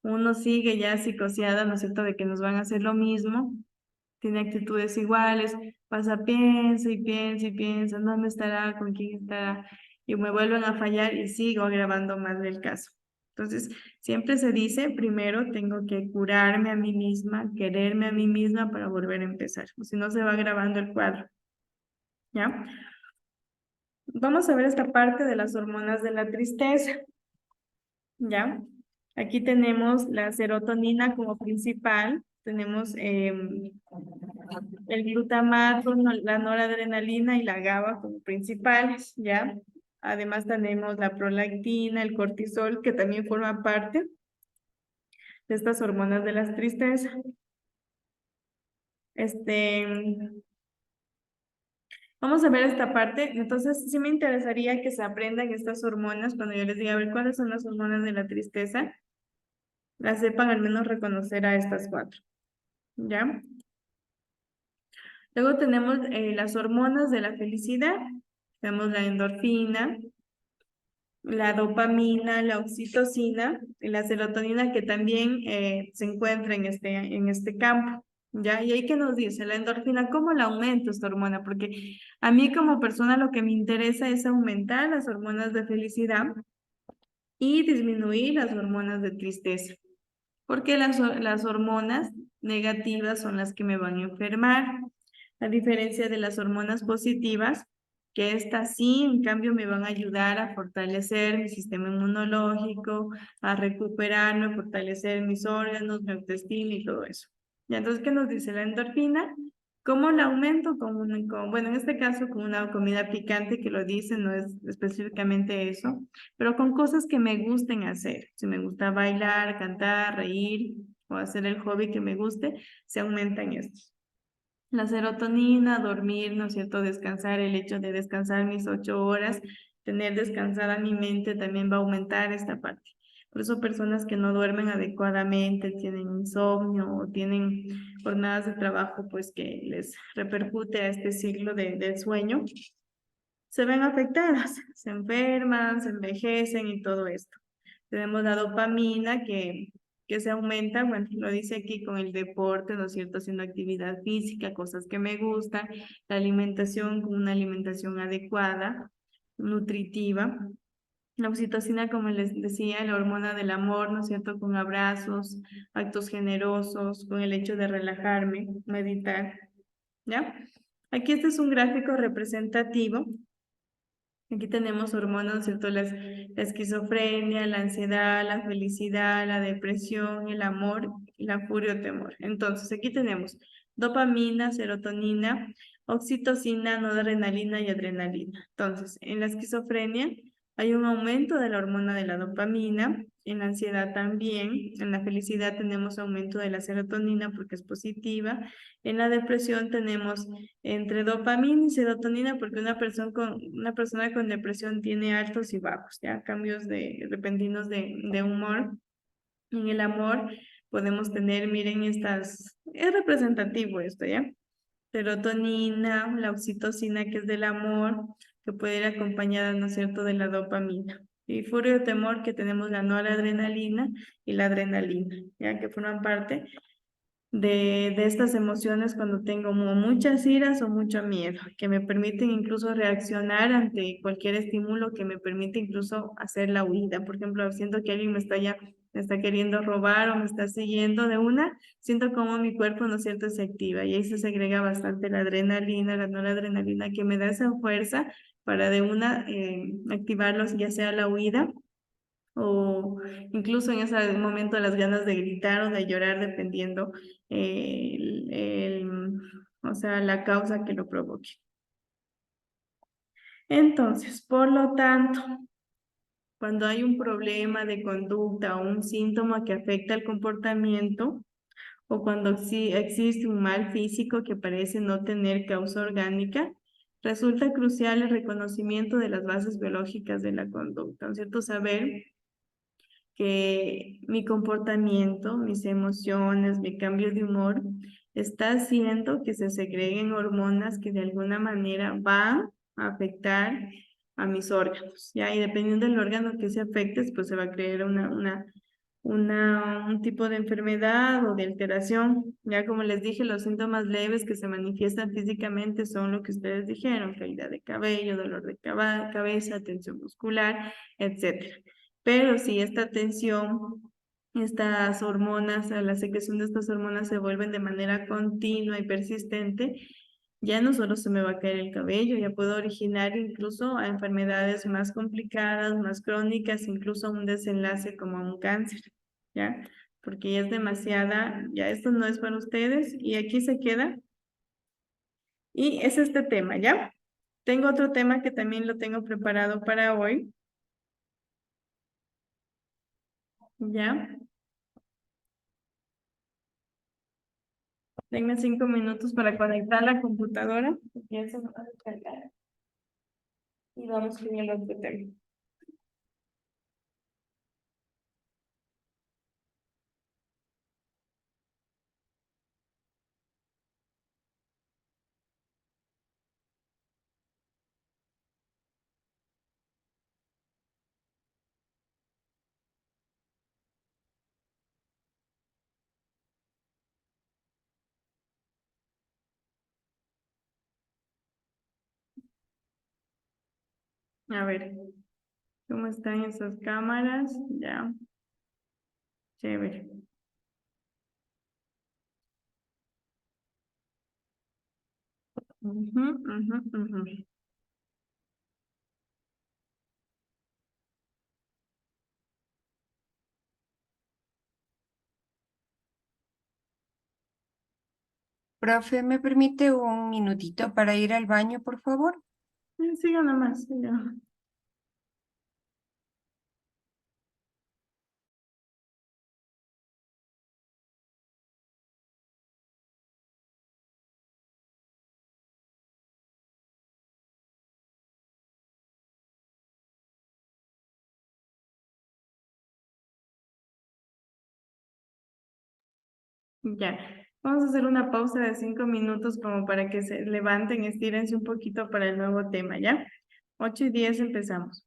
uno sigue ya psicoseada, ¿no es cierto?, de que nos van a hacer lo mismo, tiene actitudes iguales, pasa, piensa y piensa y piensa, ¿dónde estará? ¿Con quién estará? Y me vuelven a fallar y sigo agravando más del caso. Entonces, siempre se dice, primero tengo que curarme a mí misma, quererme a mí misma para volver a empezar, o si no se va agravando el cuadro, ¿ya? Vamos a ver esta parte de las hormonas de la tristeza, ¿ya? Aquí tenemos la serotonina como principal, tenemos el glutamato, la noradrenalina y la GABA como principales, ¿ya? Además tenemos la prolactina, el cortisol, que también forma parte de estas hormonas de la tristeza. Vamos a ver esta parte. Entonces, sí me interesaría que se aprendan estas hormonas cuando yo les diga, a ver, ¿cuáles son las hormonas de la tristeza? Las sepan al menos reconocer a estas 4, ¿ya? Luego tenemos las hormonas de la felicidad. Tenemos la endorfina, la dopamina, la oxitocina y la serotonina que también se encuentra en este campo, ¿Ya? Y ahí que nos dice la endorfina, ¿cómo la aumento esta hormona? Porque a mí como persona lo que me interesa es aumentar las hormonas de felicidad y disminuir las hormonas de tristeza, porque las hormonas negativas son las que me van a enfermar, a diferencia de las hormonas positivas, que estas sí, en cambio, me van a ayudar a fortalecer mi sistema inmunológico, a recuperarme, a fortalecer mis órganos, mi autoestima y todo eso. Y entonces, ¿qué nos dice la endorfina? ¿Cómo la aumento? Bueno, en este caso con una comida picante que lo dice, no es específicamente eso, pero con cosas que me gusten hacer. Si me gusta bailar, cantar, reír o hacer el hobby que me guste, se aumentan estos. La serotonina, dormir, ¿no es cierto? Descansar, el hecho de descansar mis 8 horas, tener descansada mi mente también va a aumentar esta parte. Por eso personas que no duermen adecuadamente, tienen insomnio o tienen jornadas de trabajo, pues que les repercute a este ciclo del sueño, se ven afectadas, se enferman, se envejecen y todo esto. Tenemos la dopamina que se aumenta, bueno, lo dice aquí con el deporte, ¿no es cierto? Haciendo actividad física, cosas que me gustan, la alimentación con una alimentación adecuada, nutritiva. La oxitocina, como les decía, la hormona del amor, ¿no es cierto? Con abrazos, actos generosos, con el hecho de relajarme, meditar, ¿ya? Aquí este es un gráfico representativo. Aquí tenemos hormonas, ¿cierto? La esquizofrenia, la ansiedad, la felicidad, la depresión, el amor, la furia o temor. Entonces, aquí tenemos dopamina, serotonina, oxitocina, noradrenalina y adrenalina. Entonces, en la esquizofrenia hay un aumento de la hormona de la dopamina, en la ansiedad también, en la felicidad tenemos aumento de la serotonina porque es positiva, en la depresión tenemos entre dopamina y serotonina, porque una persona con depresión tiene altos y bajos, ya cambios repentinos de humor. En el amor podemos tener, miren, es representativo esto, ¿ya? Serotonina, la oxitocina, que es del amor, que puede ir acompañada, ¿no es cierto?, de la dopamina. Y furia o temor, que tenemos la noradrenalina y la adrenalina, ya que forman parte de estas emociones cuando tengo muchas iras o mucho miedo, que me permiten incluso reaccionar ante cualquier estímulo que me permite incluso hacer la huida. Por ejemplo, siento que alguien me está queriendo robar o me está siguiendo de una, siento como mi cuerpo, ¿no es cierto?, se activa y ahí se segrega bastante la adrenalina, la noradrenalina, que me da esa fuerza para de una activarlos, ya sea la huida o incluso en ese momento las ganas de gritar o de llorar dependiendo o sea, la causa que lo provoque. Entonces, por lo tanto, cuando hay un problema de conducta o un síntoma que afecta el comportamiento, o cuando existe un mal físico que parece no tener causa orgánica, resulta crucial el reconocimiento de las bases biológicas de la conducta, ¿no es cierto? Saber que mi comportamiento, mis emociones, mi cambio de humor está haciendo que se segreguen hormonas que de alguna manera van a afectar a mis órganos, ¿ya? Y dependiendo del órgano que se afecte, pues se va a crear un tipo de enfermedad o de alteración. Ya como les dije, los síntomas leves que se manifiestan físicamente son lo que ustedes dijeron: caída de cabello, dolor de cabeza, tensión muscular, etcétera. Pero si esta tensión, estas hormonas, la secreción de estas hormonas se vuelven de manera continua y persistente, ya no solo se me va a caer el cabello, ya puedo originar incluso a enfermedades más complicadas, más crónicas, incluso un desenlace como un cáncer, ¿ya? Porque ya es demasiada, ya esto no es para ustedes y aquí se queda. Y es este tema, ¿ya? Tengo otro tema que también lo tengo preparado para hoy, ¿ya? Tengo 5 minutos para conectar la computadora, porque ya se me va a descargar. Y vamos con el otro tema. A ver, ¿cómo están esas cámaras? Ya, chévere. Ujú, ujú, ujú. Profe, ¿me permite un minutito para ir al baño, por favor? Siga nomás, siga. Ya, vamos a hacer una pausa de 5 minutos como para que se levanten, estírense un poquito para el nuevo tema, ¿ya? 8:10 empezamos.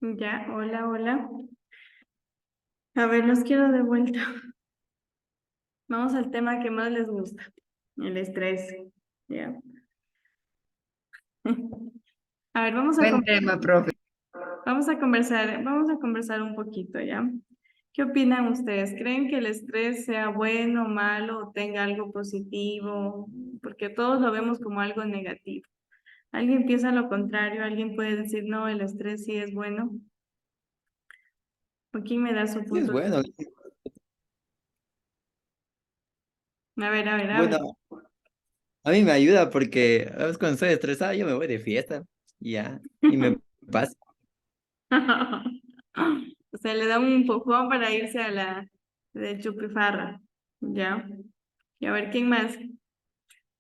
Ya, hola, hola. A ver, los quiero de vuelta. Vamos al tema que más les gusta, el estrés. Ya. A ver, Buen tema, profe. vamos a conversar un poquito, ¿ya? ¿Qué opinan ustedes? ¿Creen que el estrés sea bueno o malo o tenga algo positivo? Porque todos lo vemos como algo negativo. Alguien piensa lo contrario, alguien puede decir, no, el estrés sí es bueno. ¿O quién me da su Sí, es punto de bueno. vista? A ver, a ver, a ver. Bueno, a mí me ayuda porque a veces cuando estoy estresado yo me voy de fiesta y ya, y me pasa. O sea, le da un empujón para irse a la de chupifarra. ¿Ya? Y a ver, ¿quién más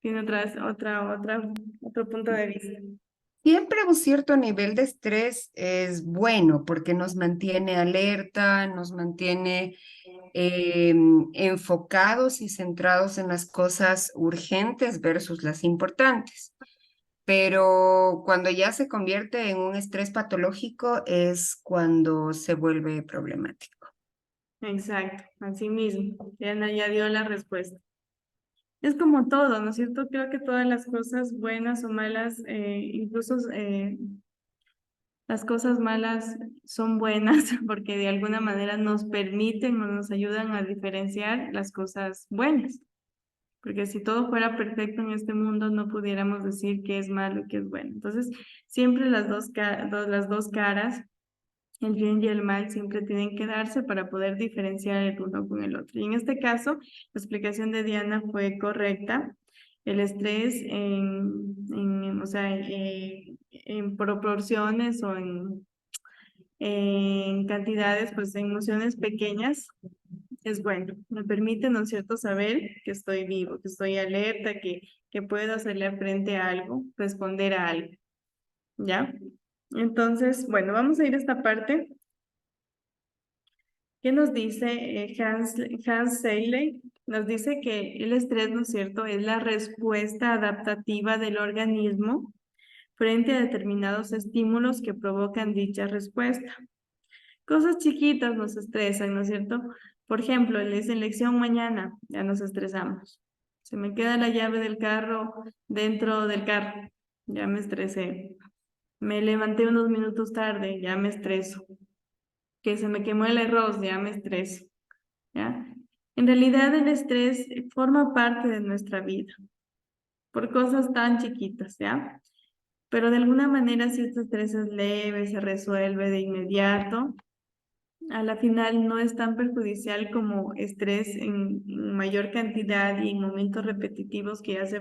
tiene otro punto de vista? Siempre un cierto nivel de estrés es bueno porque nos mantiene alerta, nos mantiene enfocados y centrados en las cosas urgentes versus las importantes. Pero cuando ya se convierte en un estrés patológico es cuando se vuelve problemático. Exacto, así mismo. Diana ya dio la respuesta. Es como todo, ¿no es cierto? Creo que todas las cosas buenas o malas, incluso las cosas malas son buenas porque de alguna manera nos permiten o nos ayudan a diferenciar las cosas buenas. Porque si todo fuera perfecto en este mundo, no pudiéramos decir qué es malo y qué es bueno. Entonces, siempre las dos caras, el bien y el mal, siempre tienen que darse para poder diferenciar el uno con el otro. Y en este caso, la explicación de Diana fue correcta. El estrés o sea, en proporciones o en cantidades, pues en emociones pequeñas, es bueno. Me permite, ¿no es cierto?, saber que estoy vivo, que estoy alerta, que puedo hacerle frente a algo, responder a algo, ¿ya? Entonces, bueno, vamos a ir a esta parte. ¿Qué nos dice Hans Selye? Nos dice que el estrés, ¿no es cierto?, es la respuesta adaptativa del organismo frente a determinados estímulos que provocan dicha respuesta. Cosas chiquitas nos estresan, ¿no es cierto? Por ejemplo, en la selección mañana ya nos estresamos. Se me queda la llave del carro dentro del carro, ya me estresé. Me levanté unos minutos tarde, ya me estreso. Que se me quemó el arroz, ya me estreso, ¿ya? En realidad el estrés forma parte de nuestra vida, por cosas tan chiquitas, ¿ya? Pero de alguna manera si este estrés es leve, se resuelve de inmediato, a la final no es tan perjudicial como estrés en mayor cantidad y en momentos repetitivos que ya se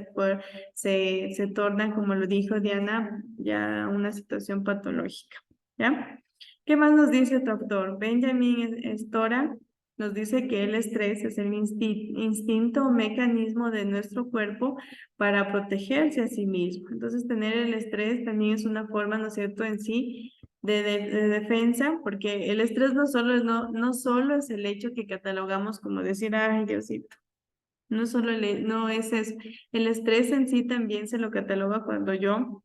torna, como lo dijo Diana, ya una situación patológica, ¿ya? ¿Qué más nos dice otro autor? Benjamin Stora nos dice que el estrés es el instinto o mecanismo de nuestro cuerpo para protegerse a sí mismo. Entonces, tener el estrés también es una forma, ¿no es cierto?, en sí de defensa, porque el estrés no solo es el hecho que catalogamos como decir, ay, Diosito, no solo no es eso. El estrés en sí también se lo cataloga cuando yo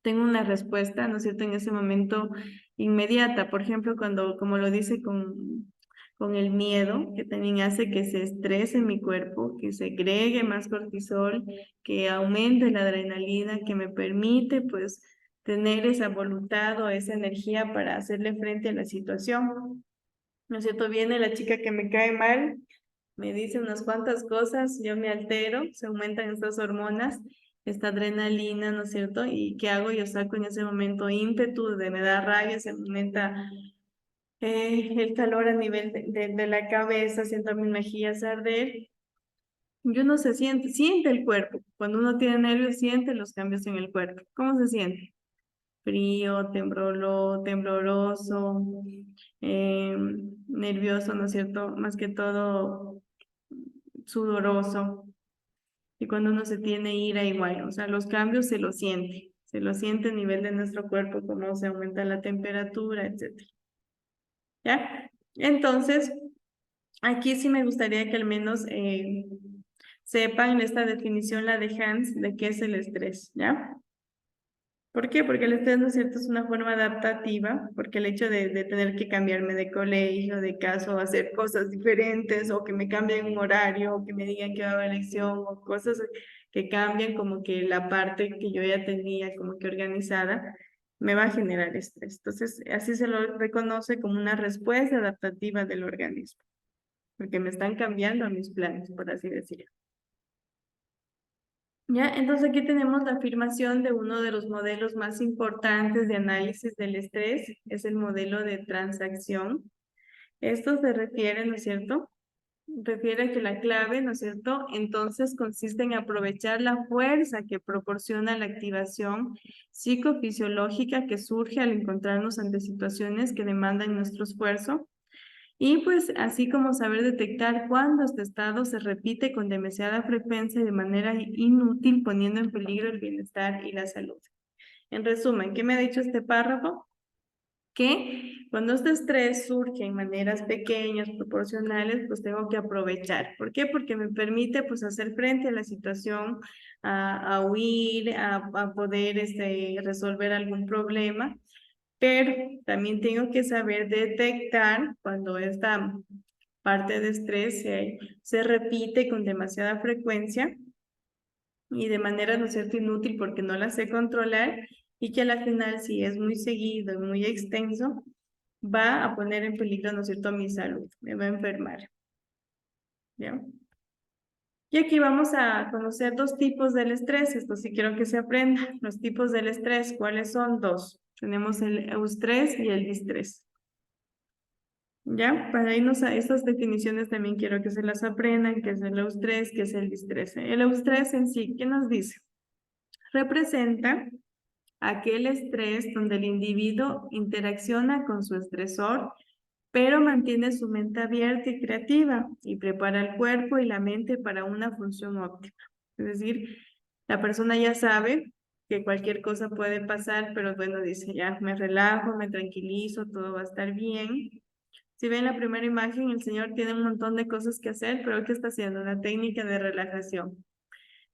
tengo una respuesta, ¿no es cierto?, en ese momento inmediata. Por ejemplo, cuando, como lo dice con el miedo, que también hace que se estrese mi cuerpo, que segregue más cortisol, que aumente la adrenalina, que me permite, pues, tener esa voluntad o esa energía para hacerle frente a la situación. ¿No es cierto? Viene la chica que me cae mal, me dice unas cuantas cosas, yo me altero, se aumentan estas hormonas, esta adrenalina, ¿no es cierto? ¿Y qué hago? Yo saco en ese momento ímpetu, me da rabia, se aumenta el calor a nivel de la cabeza, siento mis mejillas arder. Yo no se siente el cuerpo. Cuando uno tiene nervios, siente los cambios en el cuerpo. ¿Cómo se siente? Frío, tembloroso, nervioso, ¿no es cierto? Más que todo sudoroso. Y cuando uno se tiene ira igual, o sea, los cambios se lo siente a nivel de nuestro cuerpo, cómo se aumenta la temperatura, etcétera. ¿Ya? Entonces, aquí sí me gustaría que al menos sepan esta definición, la de Hans, de qué es el estrés, ¿ya? ¿Por qué? Porque el estrés, ¿no es cierto?, es una forma adaptativa, porque el hecho de tener que cambiarme de colegio, de caso, hacer cosas diferentes, o que me cambien un horario, o que me digan que va a haber elección, o cosas que cambian como que la parte que yo ya tenía como que organizada, me va a generar estrés. Entonces, así se lo reconoce como una respuesta adaptativa del organismo, porque me están cambiando mis planes, por así decirlo. Ya, entonces aquí tenemos la afirmación de uno de los modelos más importantes de análisis del estrés, es el modelo de transacción. Esto se refiere, ¿no es cierto? Refiere a que la clave, ¿no es cierto?, entonces consiste en aprovechar la fuerza que proporciona la activación psicofisiológica que surge al encontrarnos ante situaciones que demandan nuestro esfuerzo. Y pues así como saber detectar cuándo este estado se repite con demasiada frecuencia y de manera inútil, poniendo en peligro el bienestar y la salud. En resumen, ¿qué me ha dicho este párrafo? Que cuando este estrés surge en maneras pequeñas, proporcionales, pues tengo que aprovechar. ¿Por qué? Porque me permite pues hacer frente a la situación, a huir, a poder resolver algún problema, pero también tengo que saber detectar cuando esta parte de estrés se repite con demasiada frecuencia y de manera, ¿no es cierto?, inútil porque no la sé controlar, y que a la final, si es muy seguido y muy extenso, va a poner en peligro, ¿no es cierto?, mi salud, me va a enfermar. ¿Ya? Y aquí vamos a conocer dos tipos del estrés, esto sí quiero que se aprenda. Los tipos del estrés, ¿cuáles son? Dos. Tenemos el eustrés y el distrés. ¿Ya? Para irnos a estas definiciones también quiero que se las aprendan, que es el eustrés, que es el distrés. El eustrés en sí, ¿qué nos dice? Representa aquel estrés donde el individuo interacciona con su estresor, pero mantiene su mente abierta y creativa y prepara el cuerpo y la mente para una función óptima. Es decir, la persona ya sabe que cualquier cosa puede pasar, pero bueno, dice, ya me relajo, me tranquilizo, todo va a estar bien. Si ven la primera imagen, el señor tiene un montón de cosas que hacer, pero ¿qué está haciendo? Una técnica de relajación.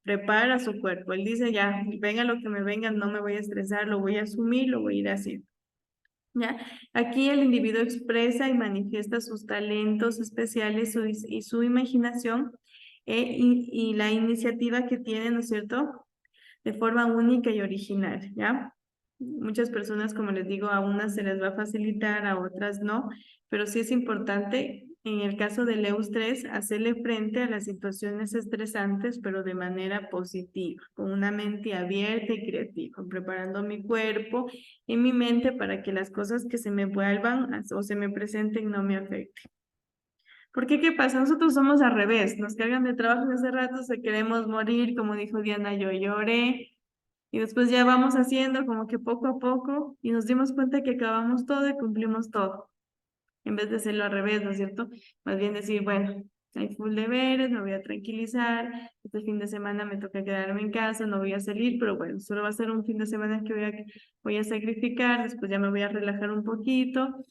Prepara su cuerpo. Él dice, ya, venga lo que me venga, no me voy a estresar, lo voy a asumir, lo voy a ir haciendo. ¿Ya? Aquí el individuo expresa y manifiesta sus talentos especiales y su imaginación y la iniciativa que tiene, ¿no es cierto?, de forma única y original, ¿ya? Muchas personas, como les digo, a unas se les va a facilitar, a otras no, pero sí es importante, en el caso del eustrés, hacerle frente a las situaciones estresantes, pero de manera positiva, con una mente abierta y creativa, preparando mi cuerpo y mi mente para que las cosas que se me vuelvan o se me presenten no me afecten. Porque, ¿qué pasa? Nosotros somos al revés, nos cargan de trabajo en ese rato, se queremos morir, como dijo Diana, yo lloré, y después ya vamos haciendo como que poco a poco, y nos dimos cuenta que acabamos todo y cumplimos todo, en vez de hacerlo al revés, ¿no es cierto? Más bien decir, bueno, hay full deberes, me voy a tranquilizar, este fin de semana me toca quedarme en casa, no voy a salir, pero bueno, solo va a ser un fin de semana que voy a sacrificar, después ya me voy a relajar un poquito,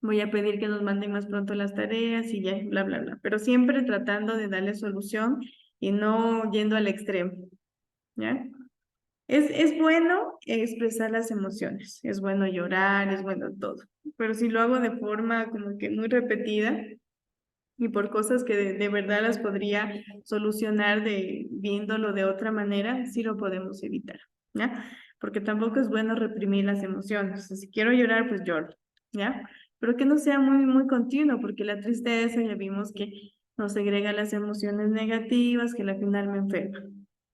voy a pedir que nos manden más pronto las tareas y ya, bla, bla, bla. Pero siempre tratando de darle solución y no yendo al extremo, ¿ya? Es bueno expresar las emociones, es bueno llorar, es bueno todo. Pero si lo hago de forma como que muy repetida y por cosas que de verdad las podría solucionar viéndolo de otra manera, sí lo podemos evitar, ¿ya? Porque tampoco es bueno reprimir las emociones. Si quiero llorar, pues lloro, ¿ya? Pero que no sea muy, muy continuo, porque la tristeza ya vimos que nos segrega las emociones negativas, que al final me enferma.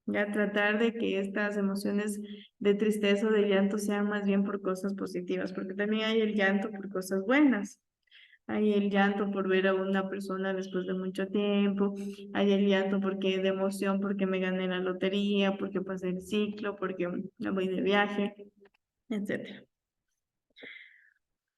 Ya tratar de que estas emociones de tristeza o de llanto sean más bien por cosas positivas, porque también hay el llanto por cosas buenas. Hay el llanto por ver a una persona después de mucho tiempo, hay el llanto porque de emoción, porque me gané la lotería, porque pasé el ciclo, porque me voy de viaje, etc.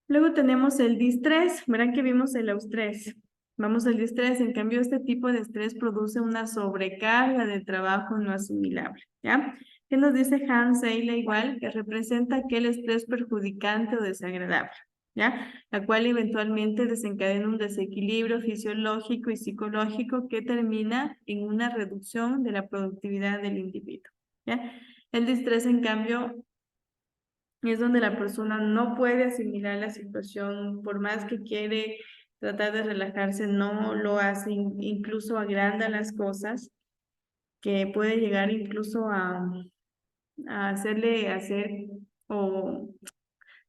Luego tenemos el distrés, verán que vimos el eustrés. Vamos al distrés, en cambio este tipo de estrés produce una sobrecarga de trabajo no asimilable, ¿ya? ¿Qué nos dice Hans Eile igual? Que representa aquel estrés perjudicante o desagradable, ¿ya? La cual eventualmente desencadena un desequilibrio fisiológico y psicológico que termina en una reducción de la productividad del individuo, ¿ya? El distrés, en cambio, Y es donde la persona no puede asimilar la situación, por más que quiere tratar de relajarse, no lo hace, incluso agranda las cosas, que puede llegar incluso a hacerle hacer o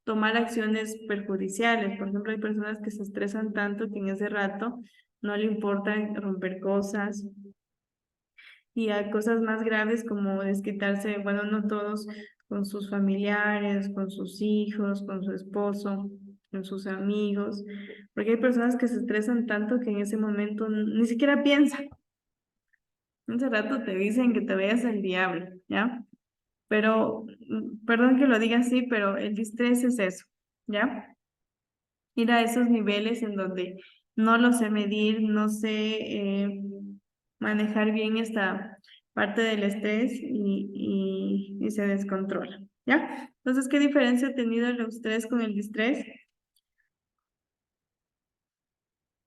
tomar acciones perjudiciales. Por ejemplo, hay personas que se estresan tanto que en ese rato no le importa romper cosas, y hay cosas más graves como desquitarse, bueno, no todos, con sus familiares, con sus hijos, con su esposo, con sus amigos, porque hay personas que se estresan tanto que en ese momento ni siquiera piensan. En ese rato te dicen que te veas el diablo, ¿ya? Pero, perdón que lo diga así, pero el distrés es eso, ¿ya? Ir a esos niveles en donde no lo sé medir, no sé manejar bien esta parte del estrés y se descontrola, ¿ya? Entonces, ¿qué diferencia ha tenido el estrés con el distrés?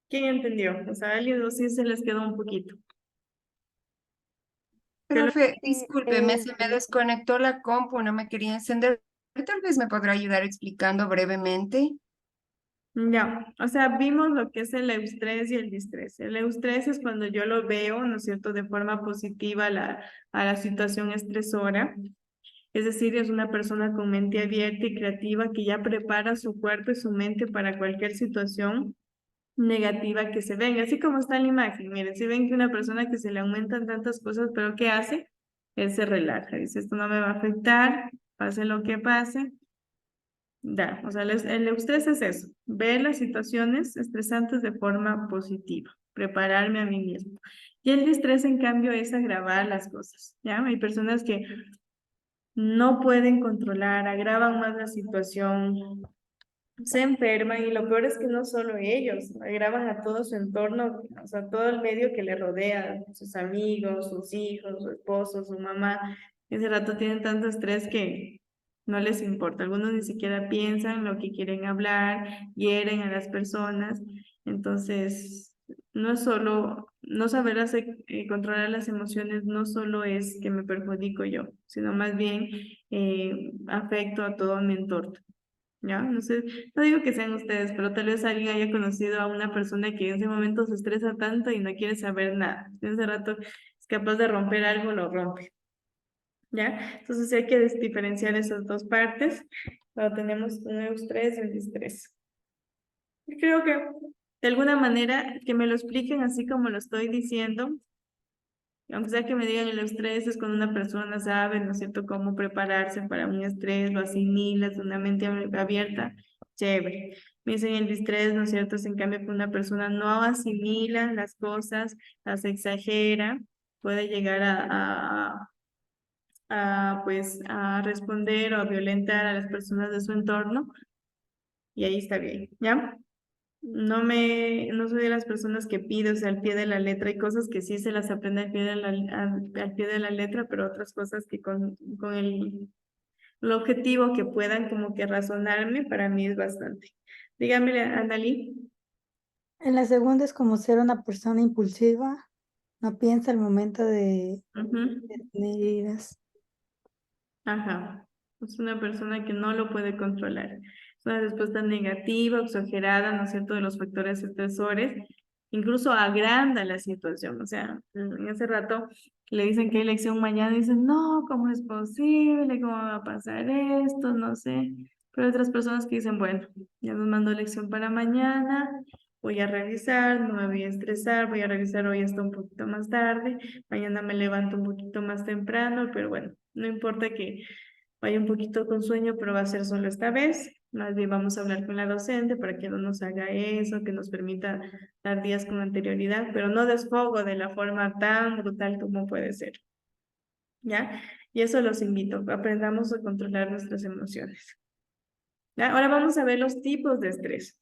¿Quién entendió? O sea, a alguien o sí se les quedó un poquito. Profe, Sí, discúlpeme, se me desconectó la compu, no me quería encender. Tal vez me podrá ayudar explicando brevemente. Ya, o sea, vimos lo que es el eustrés y el distrés. El eustrés es cuando yo lo veo, ¿no es cierto?, de forma positiva a la situación estresora. Es decir, es una persona con mente abierta y creativa que ya prepara su cuerpo y su mente para cualquier situación negativa que se venga. Así como está en la imagen. Miren, si ven que una persona que se le aumentan tantas cosas, pero ¿qué hace? Él se relaja. Dice, esto no me va a afectar, pase lo que pase. Ya, o sea, el estrés es eso, ver las situaciones estresantes de forma positiva, prepararme a mí mismo. Y el estrés, en cambio, es agravar las cosas, ¿ya? Hay personas que no pueden controlar, agravan más la situación, se enferman y lo peor es que no solo ellos, agravan a todo su entorno, o sea, todo el medio que le rodea, sus amigos, sus hijos, su esposo, su mamá. Ese rato tienen tanto estrés que no les importa. Algunos ni siquiera piensan lo que quieren hablar, hieren a las personas. Entonces, no es solo, no saber controlar las emociones, no solo es que me perjudico yo, sino más bien afecto a todo mi entorno. ¿Ya? No sé, no digo que sean ustedes, pero tal vez alguien haya conocido a una persona que en ese momento se estresa tanto y no quiere saber nada. En ese rato es capaz de romper algo, lo rompe. ¿Ya? Entonces sí hay que diferenciar esas dos partes. Cuando tenemos un eustrés y un distrés. Yo creo que de alguna manera que me lo expliquen así como lo estoy diciendo, aunque sea que me digan el estrés es cuando una persona sabe, ¿no es cierto?, cómo prepararse para un estrés, lo asimila, es una mente abierta, chévere. Me dicen el distrés, ¿no es cierto?, es en cambio que una persona no asimila las cosas, las exagera, puede llegar pues, a responder o a violentar a las personas de su entorno, y ahí está bien, ¿ya? No soy de las personas que pide, o sea, al pie de la letra. Hay cosas que sí se las aprende al pie de al pie de la letra, pero otras cosas que con el objetivo que puedan como que razonarme, para mí es bastante. Dígame, Analí. En la segunda es como ser una persona impulsiva, no piensa al momento Ujú. de tener ideas. Ajá. Es una persona que no lo puede controlar. Es una respuesta negativa, exagerada, ¿no es cierto?, de los factores estresores. Incluso agranda la situación. O sea, en ese rato le dicen que hay elección mañana y dicen, no, ¿cómo es posible? ¿Cómo va a pasar esto? No sé. Pero hay otras personas que dicen, bueno, ya nos mandó elección para mañana, voy a revisar, no me voy a estresar, voy a revisar hoy hasta un poquito más tarde, mañana me levanto un poquito más temprano, pero bueno, no importa que vaya un poquito con sueño, pero va a ser solo esta vez. Más bien vamos a hablar con la docente para que no nos haga eso, que nos permita dar días con anterioridad, pero no desfogo de la forma tan brutal como puede ser. ¿Ya? Y eso los invito, aprendamos a controlar nuestras emociones. ¿Ya? Ahora vamos a ver los tipos de estrés.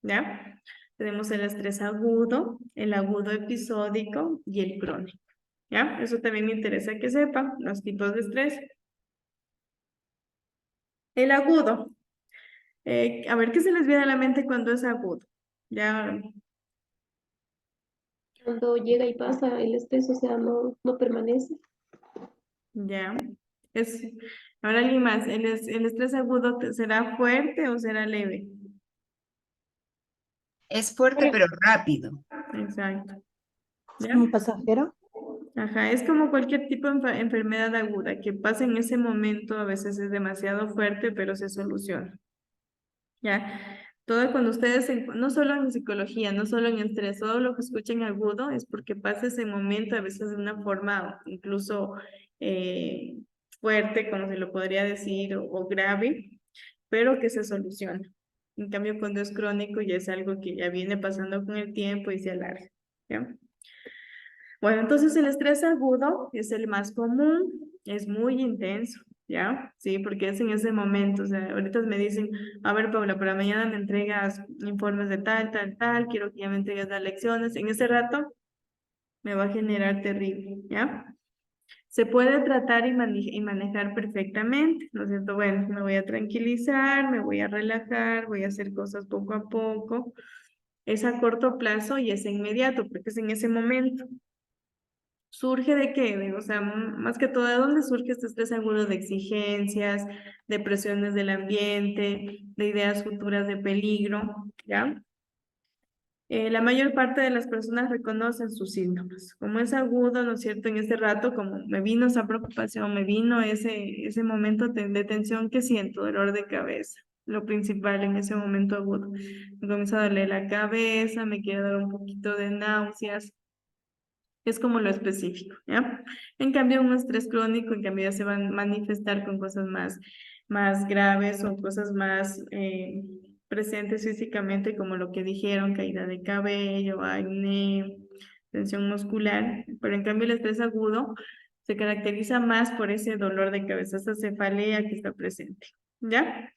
¿Ya? Tenemos el estrés agudo, el agudo episódico y el crónico. ¿Ya? Eso también me interesa que sepan, los tipos de estrés. El agudo. A ver, ¿qué se les viene a la mente cuando es agudo? Ya, Cuando llega y pasa el estrés, o sea, no permanece. ya. Ahora alguien más, ¿el estrés agudo será fuerte o será leve? Es fuerte, pero rápido. Exacto. Es ¿Ya? como pasajero. Ajá, es como cualquier tipo de enfermedad aguda que pasa en ese momento, a veces es demasiado fuerte, pero se soluciona. ¿Ya? Todo cuando ustedes, no solo en psicología, no solo en estrés, todo lo que escuchen agudo es porque pasa ese momento a veces de una forma incluso eh, fuerte, como se lo podría decir, o grave, pero que se soluciona. En cambio, cuando es crónico ya es algo que ya viene pasando con el tiempo y se alarga. ¿Ya? Bueno, entonces el estrés agudo es el más común, es muy intenso, ¿ya? Sí, porque es en ese momento, o sea, ahorita me dicen, a ver, Paula, para mañana me entregas informes de tal, tal, tal, quiero que ya me entregues las lecciones, en ese rato me va a generar terrible, ¿ya? Se puede tratar y manejar perfectamente, ¿no es cierto? Bueno, me voy a tranquilizar, me voy a relajar, voy a hacer cosas poco a poco. Es a corto plazo y es inmediato, porque es en ese momento. ¿Surge de qué? O sea, más que todo, ¿de dónde surge este estrés agudo de exigencias, de presiones del ambiente, de ideas futuras de peligro? ¿Ya? La mayor parte de las personas reconocen sus síntomas. Como es agudo, ¿no es cierto? En este rato, como me vino esa preocupación, me vino ese momento de tensión que siento, dolor de cabeza. Lo principal en ese momento agudo. Me comienza a doler la cabeza, me quiere dar un poquito de náuseas. Es como lo específico, ¿ya? En cambio, un estrés crónico, en cambio, ya se van a manifestar con cosas más graves o cosas más presentes físicamente, como lo que dijeron, caída de cabello, acné, tensión muscular. Pero en cambio, el estrés agudo se caracteriza más por ese dolor de cabeza, esa cefalea que está presente, ¿ya?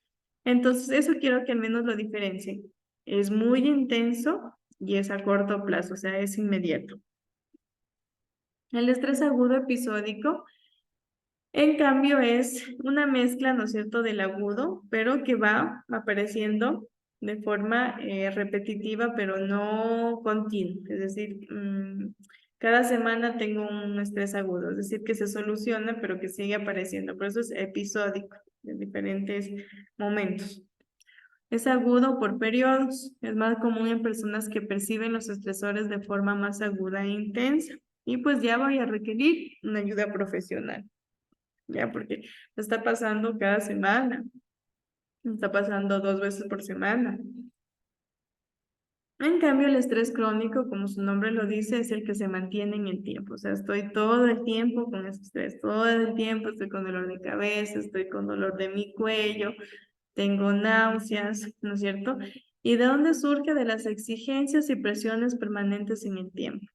Entonces, eso quiero que al menos lo diferencien. Es muy intenso y es a corto plazo, o sea, es inmediato. El estrés agudo episódico, en cambio, es una mezcla, ¿no es cierto?, del agudo, pero que va apareciendo de forma repetitiva, pero no continua. Es decir, cada semana tengo un estrés agudo, es decir, que se soluciona, pero que sigue apareciendo. Por eso es episódico, en diferentes momentos. Es agudo por periodos, es más común en personas que perciben los estresores de forma más aguda e intensa. Y pues ya voy a requerir una ayuda profesional, ya porque me está pasando cada semana, me está pasando 2 veces por semana. En cambio, el estrés crónico, como su nombre lo dice, es el que se mantiene en el tiempo. O sea, estoy todo el tiempo con ese estrés, todo el tiempo estoy con dolor de cabeza, estoy con dolor de mi cuello, tengo náuseas, ¿no es cierto? ¿Y de dónde surge? De las exigencias y presiones permanentes en el tiempo.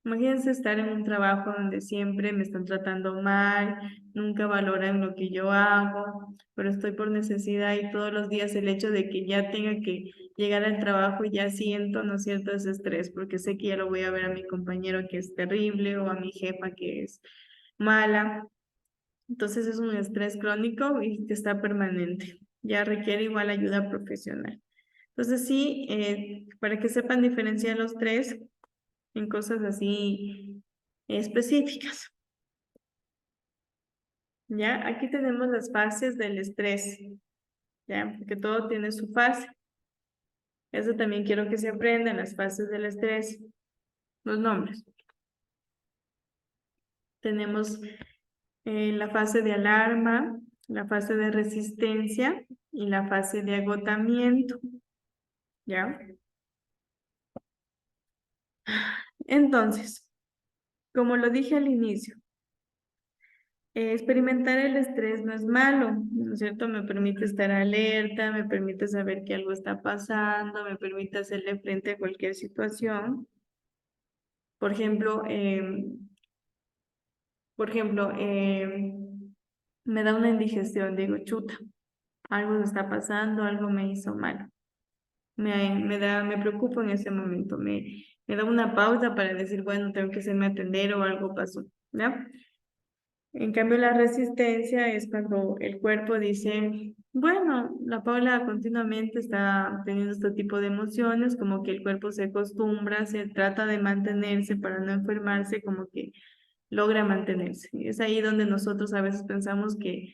Imagínense estar en un trabajo donde siempre me están tratando mal, nunca valoran lo que yo hago, pero estoy por necesidad y todos los días el hecho de que ya tenga que llegar al trabajo y ya siento, ¿no es cierto?, ese estrés, porque sé que ya lo voy a ver a mi compañero que es terrible o a mi jefa que es mala. Entonces es un estrés crónico y que está permanente. Ya requiere igual ayuda profesional. Entonces sí, para que sepan diferenciar los tres en cosas así específicas. Ya, aquí tenemos las fases del estrés. Ya, porque todo tiene su fase. Eso también quiero que se aprendan, las fases del estrés, los nombres. Tenemos la fase de alarma, la fase de resistencia y la fase de agotamiento. ¿Ya? Entonces, como lo dije al inicio, experimentar el estrés no es malo, ¿no es cierto? Me permite estar alerta, me permite saber que algo está pasando, me permite hacerle frente a cualquier situación. Por ejemplo, me da una indigestión, digo, chuta, algo me está pasando, algo me hizo mal. Me preocupo en ese momento, me da una pausa para decir, bueno, tengo que hacerme atender o algo pasó, ¿ya? En cambio, la resistencia es cuando el cuerpo dice, bueno, la Paula continuamente está teniendo este tipo de emociones, como que el cuerpo se acostumbra, se trata de mantenerse para no enfermarse, como que logra mantenerse. Es ahí donde nosotros a veces pensamos que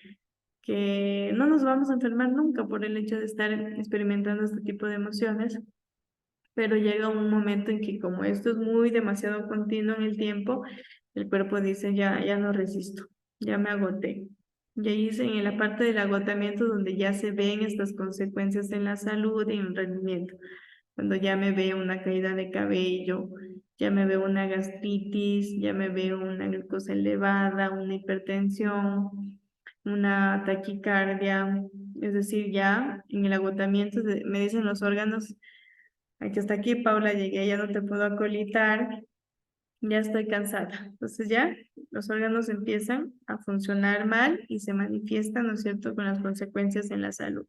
no nos vamos a enfermar nunca por el hecho de estar experimentando este tipo de emociones, pero llega un momento en que como esto es muy demasiado continuo en el tiempo, el cuerpo dice, ya no resisto, ya me agoté. Y ahí es en la parte del agotamiento donde ya se ven estas consecuencias en la salud y en el rendimiento. Cuando ya me veo una caída de cabello, ya me veo una gastritis, ya me veo una glucosa elevada, una hipertensión, una taquicardia, es decir, ya en el agotamiento me dicen los órganos, aquí hasta aquí, Paula, llegué, ya no te puedo acolitar, ya estoy cansada. Entonces ya los órganos empiezan a funcionar mal y se manifiestan, ¿no es cierto?, con las consecuencias en la salud.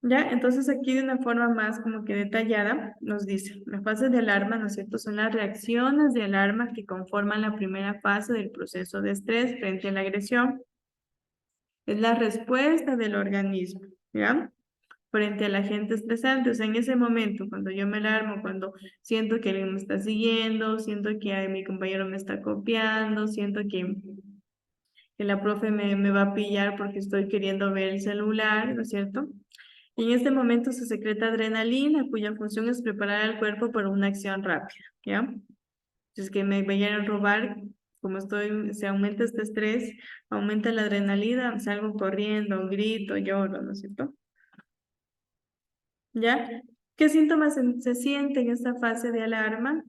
Ya, entonces aquí de una forma más como que detallada nos dice, las fases de alarma, ¿no es cierto?, son las reacciones de alarma que conforman la primera fase del proceso de estrés frente a la agresión. Es la respuesta del organismo, ¿ya?, frente al agente estresante. O sea, en ese momento, cuando yo me alarmo, cuando siento que alguien me está siguiendo, siento que ay, mi compañero me está copiando, siento que la profe me va a pillar porque estoy queriendo ver el celular, ¿no es cierto? Y en este momento se secreta adrenalina, cuya función es preparar al cuerpo para una acción rápida, ¿ya? Si es que me vayan a robar, como se aumenta este estrés, aumenta la adrenalina, salgo corriendo, grito, lloro, ¿no es cierto? ¿Ya? ¿Qué síntomas se sienten en esta fase de alarma?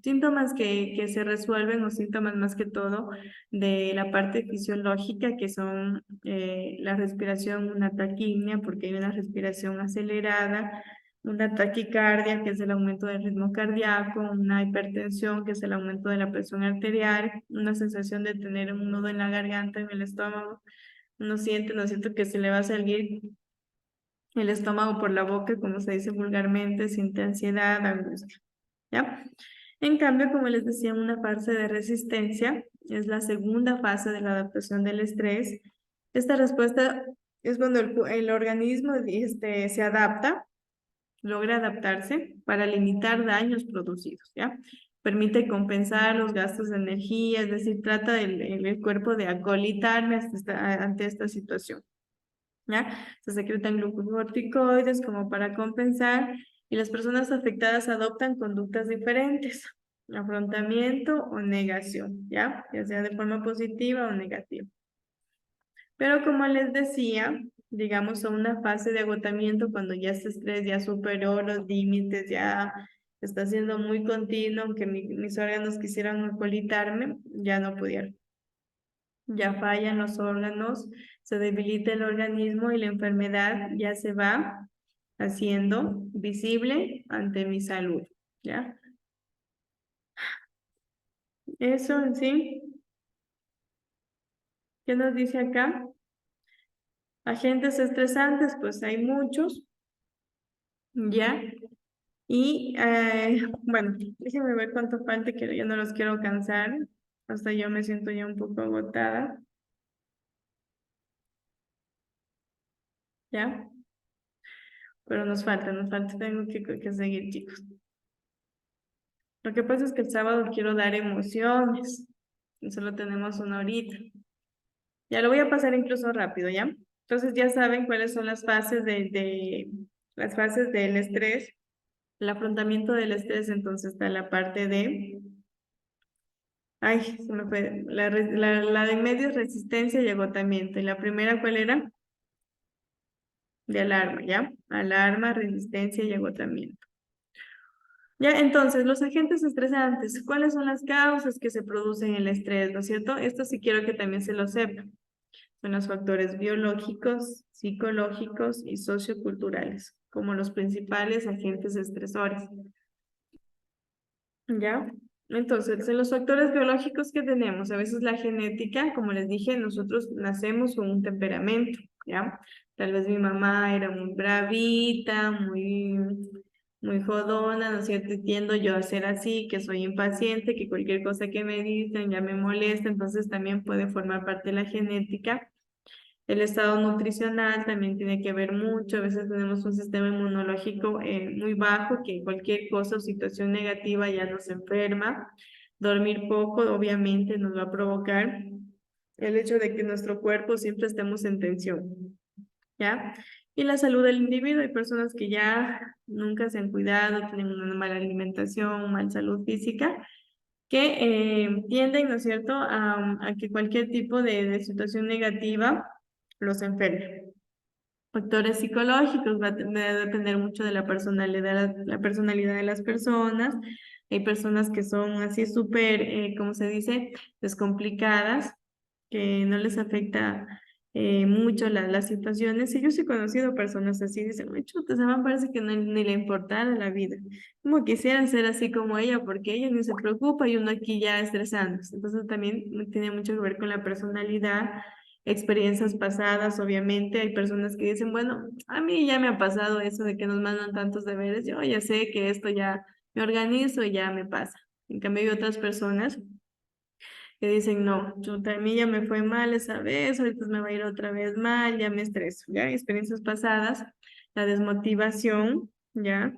Síntomas que se resuelven o síntomas más que todo de la parte fisiológica que son la respiración, una taquimia porque hay una respiración acelerada, una taquicardia que es el aumento del ritmo cardíaco, una hipertensión que es el aumento de la presión arterial, una sensación de tener un nudo en la garganta, en el estómago, uno siente, ¿no es cierto?, que se le va a salir el estómago por la boca, como se dice vulgarmente, siente ansiedad, angustia, ¿ya? En cambio, como les decía, una fase de resistencia es la segunda fase de la adaptación del estrés. Esta respuesta es cuando el organismo se adapta, logra adaptarse para limitar daños producidos, ¿ya? Permite compensar los gastos de energía, es decir, trata el cuerpo de acolitarme ante esta situación. ¿Ya? Se secretan glucocorticoides como para compensar y las personas afectadas adoptan conductas diferentes, afrontamiento o negación, ¿ya? Ya sea de forma positiva o negativa. Pero como les decía, digamos a una fase de agotamiento cuando ya este estrés ya superó los límites, ya está siendo muy continuo, aunque mis órganos quisieran acolitarme, ya no pudieron. Ya fallan los órganos, se debilita el organismo y la enfermedad ya se va haciendo visible ante mi salud, ¿ya? Eso en sí, ¿qué nos dice acá? Agentes estresantes, pues hay muchos, ¿ya? Y bueno, déjenme ver cuánto falta, que ya no los quiero cansar, hasta yo me siento ya un poco agotada, ¿ya? Pero nos falta, tengo que seguir, chicos. Lo que pasa es que el sábado quiero dar emociones, y solo tenemos una horita. Ya lo voy a pasar incluso rápido, ¿ya? Entonces ya saben cuáles son las fases las fases del estrés, el afrontamiento del estrés. Entonces está la parte de, ay, se me fue, la de medio, resistencia y agotamiento. Y la primera, ¿cuál era? De alarma, ¿ya? Alarma, resistencia y agotamiento. Ya, entonces, los agentes estresantes, ¿cuáles son las causas que se producen el estrés, no es cierto? Esto sí quiero que también se lo sepan. Son los factores biológicos, psicológicos y socioculturales, como los principales agentes estresores. ¿Ya? Entonces, en los factores biológicos que tenemos, a veces la genética, como les dije, nosotros nacemos con un temperamento, ¿ya? Tal vez mi mamá era muy bravita, muy jodona, ¿no es cierto? Y tiendo yo a ser así, que soy impaciente, que cualquier cosa que me dicen ya me molesta, entonces también puede formar parte de la genética. El estado nutricional también tiene que ver mucho. A veces tenemos un sistema inmunológico muy bajo que cualquier cosa o situación negativa ya nos enferma. Dormir poco obviamente nos va a provocar el hecho de que nuestro cuerpo siempre estemos en tensión, ¿ya? Y la salud del individuo. Hay personas que ya nunca se han cuidado, tienen una mala alimentación, mala salud física, que tienden, ¿no es cierto?, a que cualquier tipo de situación negativa los enferme. Factores psicológicos va a depender mucho de la personalidad de las personas. Hay personas que son así súper, ¿cómo se dice?, descomplicadas, que no les afecta mucho las situaciones. Y yo sí he conocido personas así, dicen, "Ay, chuta, se me parece que ni le importara la vida. Como quisieran ser así como ella, porque ella ni se preocupa y uno aquí ya estresándose". Entonces también tiene mucho que ver con la personalidad, experiencias pasadas, obviamente. Hay personas que dicen, bueno, a mí ya me ha pasado eso de que nos mandan tantos deberes, yo ya sé que esto ya me organizo y ya me pasa. En cambio hay otras personas que dicen, no, chuta, a mí ya me fue mal esa vez, ahorita me va a ir otra vez mal, ya me estreso, ¿ya? Experiencias pasadas, la desmotivación, ¿ya?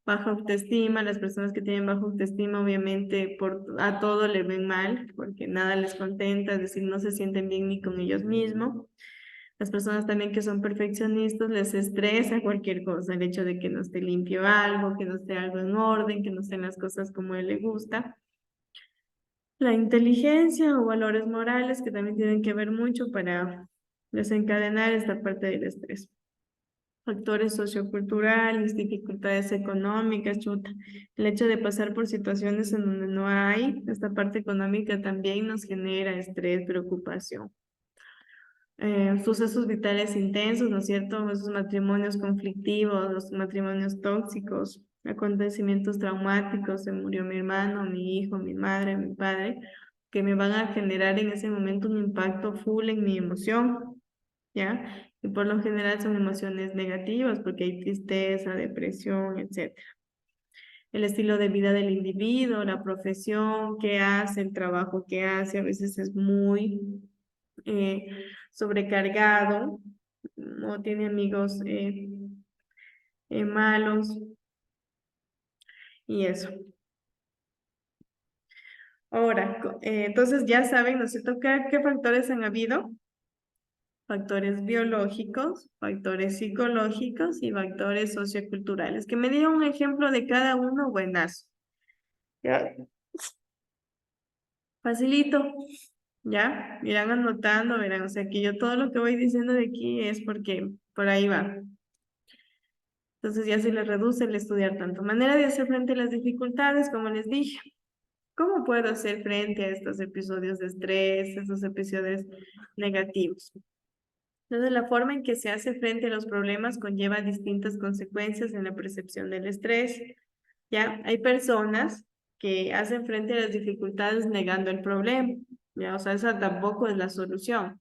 Baja autoestima, las personas que tienen baja autoestima obviamente a todo le ven mal, porque nada les contenta, es decir, no se sienten bien ni con ellos mismos. Las personas también que son perfeccionistas les estresa cualquier cosa, el hecho de que no esté limpio algo, que no esté algo en orden, que no estén las cosas como a él le gusta. La inteligencia o valores morales que también tienen que ver mucho para desencadenar esta parte del estrés. Factores socioculturales, dificultades económicas, chuta. El hecho de pasar por situaciones en donde no hay, esta parte económica también nos genera estrés, preocupación. Sucesos vitales intensos, ¿no es cierto? Esos matrimonios conflictivos, los matrimonios tóxicos, acontecimientos traumáticos, se murió mi hermano, mi hijo, mi madre, mi padre, que me van a generar en ese momento un impacto full en mi emoción, ¿ya? Y por lo general son emociones negativas porque hay tristeza, depresión, etcétera. El estilo de vida del individuo, la profesión que hace, el trabajo que hace, a veces es muy eh, sobrecargado, no tiene amigos malos y eso. Ahora, entonces ya saben, ¿no es cierto? ¿Qué factores han habido? Factores biológicos, factores psicológicos y factores socioculturales. Que me diga un ejemplo de cada uno, buenazo. ¿Ya? Facilito. ¿Ya? Irán anotando, verán, o sea que yo todo lo que voy diciendo de aquí es porque por ahí va. Entonces ya se les reduce el estudiar tanto. Manera de hacer frente a las dificultades, como les dije. ¿Cómo puedo hacer frente a estos episodios de estrés, estos episodios negativos? Entonces, la forma en que se hace frente a los problemas conlleva distintas consecuencias en la percepción del estrés. ¿Ya? Hay personas que hacen frente a las dificultades negando el problema. ¿Ya? O sea, esa tampoco es la solución.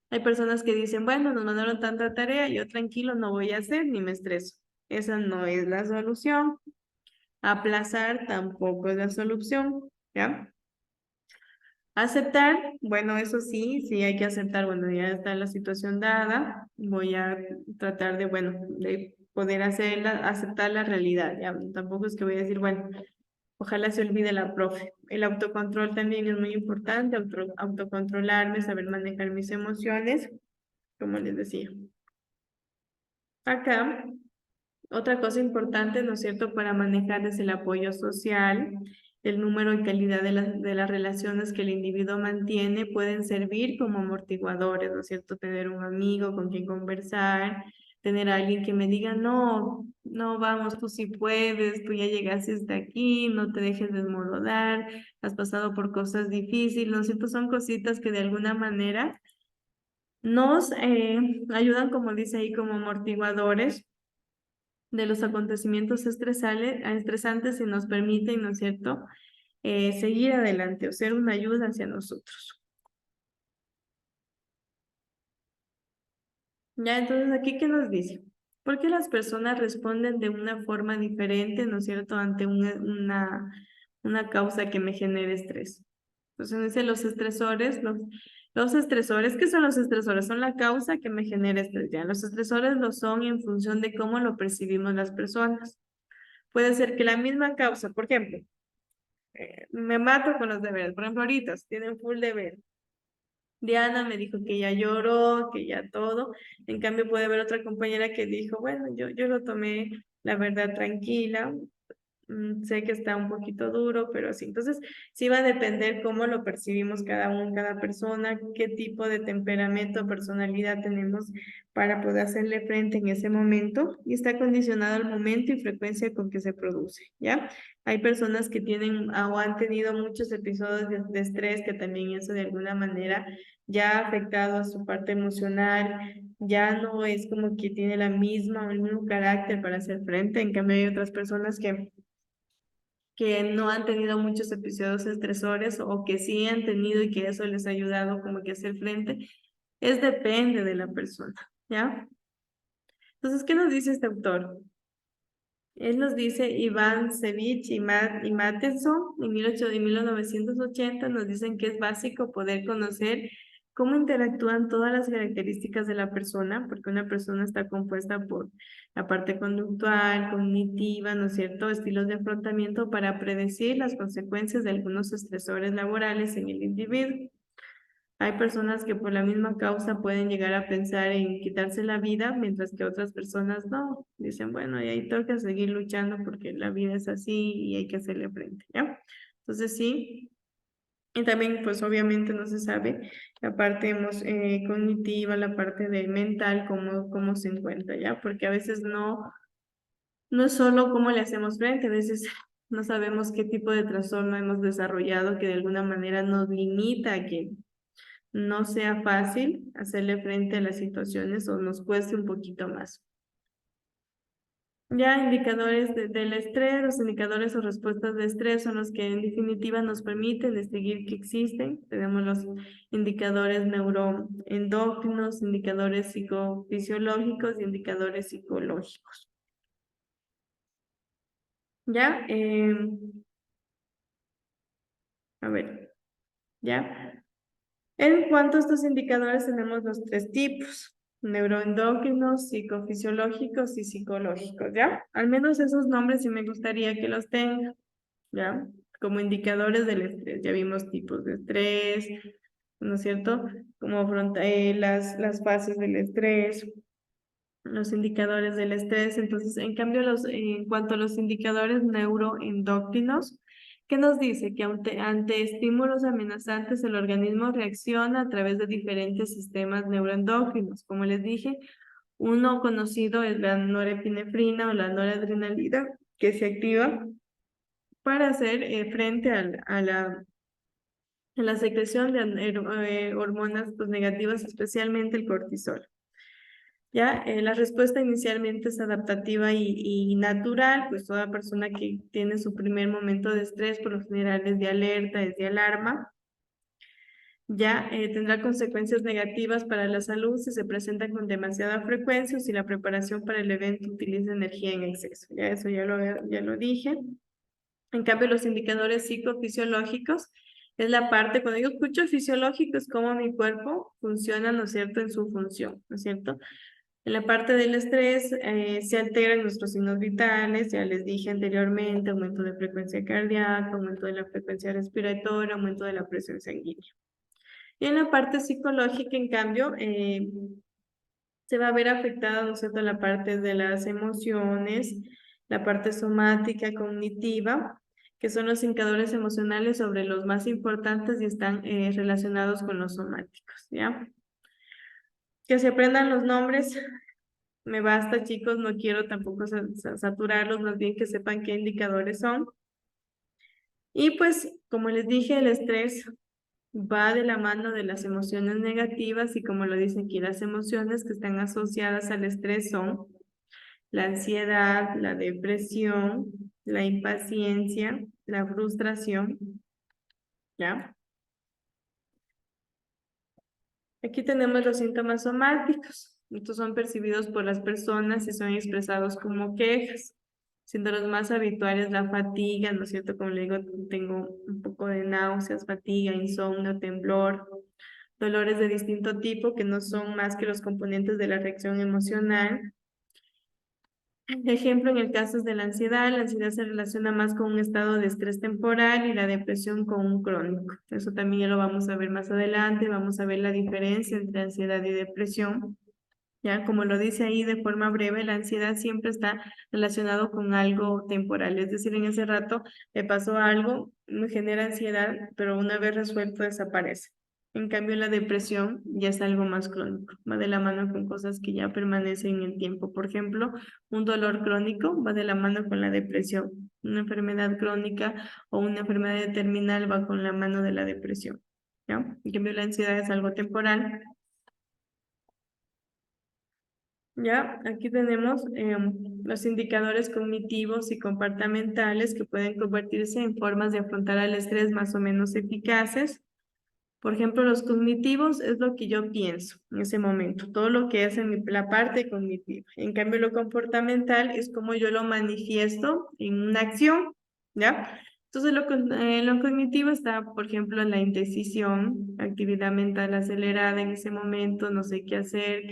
Hay personas que dicen, bueno, nos mandaron tanta tarea, yo tranquilo no voy a hacer ni me estreso. Esa no es la solución. Aplazar tampoco es la solución, ¿ya? Aceptar, bueno, eso sí, sí hay que aceptar, bueno, ya está la situación dada, voy a tratar de, bueno, de poder hacerla, aceptar la realidad, ¿ya? Tampoco es que voy a decir, bueno, ojalá se olvide la profe. El autocontrol también es muy importante, autocontrolarme, saber manejar mis emociones, como les decía. Acá, otra cosa importante, ¿no es cierto?, para manejar es el apoyo social, el número y calidad de las relaciones que el individuo mantiene pueden servir como amortiguadores, ¿no es cierto? Tener un amigo con quien conversar, tener a alguien que me diga, no, no, vamos, tú sí puedes, tú ya llegaste hasta aquí, no te dejes desmoronar, has pasado por cosas difíciles, ¿no es cierto? Son cositas que de alguna manera nos ayudan, como dice ahí, como amortiguadores de los acontecimientos estresantes y nos permiten, ¿no es cierto?, seguir adelante o ser una ayuda hacia nosotros. Ya, entonces, ¿aquí qué nos dice? ¿Por qué las personas responden de una forma diferente, ¿no es cierto?, ante una causa que me genere estrés? Entonces, dice los estresores, Los estresores, ¿qué son los estresores? Son la causa que me genera estrés. Ya, los estresores lo son en función de cómo lo percibimos las personas. Puede ser que la misma causa, por ejemplo, me mato con los deberes. Por ejemplo, ahorita si tienen full deber. Diana me dijo que ya lloró, que ya todo. En cambio, puede haber otra compañera que dijo, bueno, yo lo tomé, la verdad, tranquila. Sé que está un poquito duro, pero así. Entonces, sí va a depender cómo lo percibimos cada uno, cada persona, qué tipo de temperamento, personalidad tenemos para poder hacerle frente en ese momento. Y está condicionado al momento y frecuencia con que se produce, ¿ya? Hay personas que tienen o han tenido muchos episodios de estrés que también eso de alguna manera ya ha afectado a su parte emocional, ya no es como que tiene la misma o el mismo carácter para hacer frente. En cambio, hay otras personas que no han tenido muchos episodios estresores o que sí han tenido y que eso les ha ayudado como que a hacer frente, es depende de la persona, ¿ya? Entonces, ¿qué nos dice este autor? Él nos dice Iván Sevich y Matheson en 1980 nos dicen que es básico poder conocer cómo interactúan todas las características de la persona, porque una persona está compuesta por la parte conductual, cognitiva, ¿no es cierto?, estilos de afrontamiento para predecir las consecuencias de algunos estresores laborales en el individuo. Hay personas que por la misma causa pueden llegar a pensar en quitarse la vida, mientras que otras personas no. Dicen, bueno, y ahí toca seguir luchando porque la vida es así y hay que hacerle frente, ¿ya? Entonces sí, y también pues obviamente no se sabe la parte cognitiva, la parte de mental, cómo se encuentra, ¿ya? Porque a veces no es solo cómo le hacemos frente, a veces no sabemos qué tipo de trastorno hemos desarrollado que de alguna manera nos limita a que no sea fácil hacerle frente a las situaciones o nos cueste un poquito más. Ya indicadores del estrés, los indicadores o respuestas de estrés son los que en definitiva nos permiten distinguir que existen. Tenemos los indicadores neuroendocrinos, indicadores psicofisiológicos y indicadores psicológicos. Ya, a ver, ya. En cuanto a estos indicadores tenemos los tres tipos, neuroendocrinos, psicofisiológicos y psicológicos, ¿ya? Al menos esos nombres sí me gustaría que los tengan, ¿ya? Como indicadores del estrés. Ya vimos tipos de estrés, ¿no es cierto? Como las fases del estrés, los indicadores del estrés. Entonces, en cambio, en cuanto a los indicadores neuroendocrinos, ¿qué nos dice? Que ante estímulos amenazantes el organismo reacciona a través de diferentes sistemas neuroendocrinos. Como les dije, uno conocido es la norepinefrina o la noradrenalina, que se activa para hacer frente a la secreción de hormonas pues, negativas, especialmente el cortisol. Ya, la respuesta inicialmente es adaptativa y natural, pues toda persona que tiene su primer momento de estrés, por lo general es de alerta, es de alarma, ya tendrá consecuencias negativas para la salud si se presenta con demasiada frecuencia o si la preparación para el evento utiliza energía en exceso. Ya eso ya lo dije. En cambio, los indicadores psicofisiológicos es la parte, cuando yo escucho fisiológico, es cómo mi cuerpo funciona, ¿no es cierto?, en su función, ¿no es cierto? En la parte del estrés se alteran nuestros signos vitales, ya les dije anteriormente, aumento de frecuencia cardíaca, aumento de la frecuencia respiratoria, aumento de la presión sanguínea. Y en la parte psicológica, en cambio, se va a ver afectada, ¿no es cierto?, la parte de las emociones, la parte somática, cognitiva, que son los indicadores emocionales sobre los más importantes y están relacionados con los somáticos, ¿ya? Que se aprendan los nombres. Me basta, chicos, no quiero tampoco saturarlos, más bien que sepan qué indicadores son. Y pues, como les dije, el estrés va de la mano de las emociones negativas y como lo dice aquí, las emociones que están asociadas al estrés son la ansiedad, la depresión, la impaciencia, la frustración, ¿ya? Aquí tenemos los síntomas somáticos. Estos son percibidos por las personas y son expresados como quejas, siendo los más habituales la fatiga, ¿no es cierto? Como le digo, tengo un poco de náuseas, fatiga, insomnio, temblor, dolores de distinto tipo que no son más que los componentes de la reacción emocional. Ejemplo, en el caso de la ansiedad se relaciona más con un estado de estrés temporal y la depresión con un crónico. Eso también ya lo vamos a ver más adelante, vamos a ver la diferencia entre ansiedad y depresión. Ya, como lo dice ahí de forma breve, la ansiedad siempre está relacionado con algo temporal, es decir, en ese rato me pasó algo, me genera ansiedad, pero una vez resuelto desaparece. En cambio, la depresión ya es algo más crónico, va de la mano con cosas que ya permanecen en el tiempo. Por ejemplo, un dolor crónico va de la mano con la depresión. Una enfermedad crónica o una enfermedad terminal va con la mano de la depresión. ¿Ya? En cambio, la ansiedad es algo temporal. Ya, aquí tenemos los indicadores cognitivos y comportamentales que pueden convertirse en formas de afrontar al estrés más o menos eficaces. Por ejemplo, los cognitivos es lo que yo pienso en ese momento, todo lo que es en la parte cognitiva. En cambio, lo comportamental es como yo lo manifiesto en una acción, ¿ya? Entonces, lo cognitivo está, por ejemplo, en la indecisión, actividad mental acelerada en ese momento, no sé qué hacer,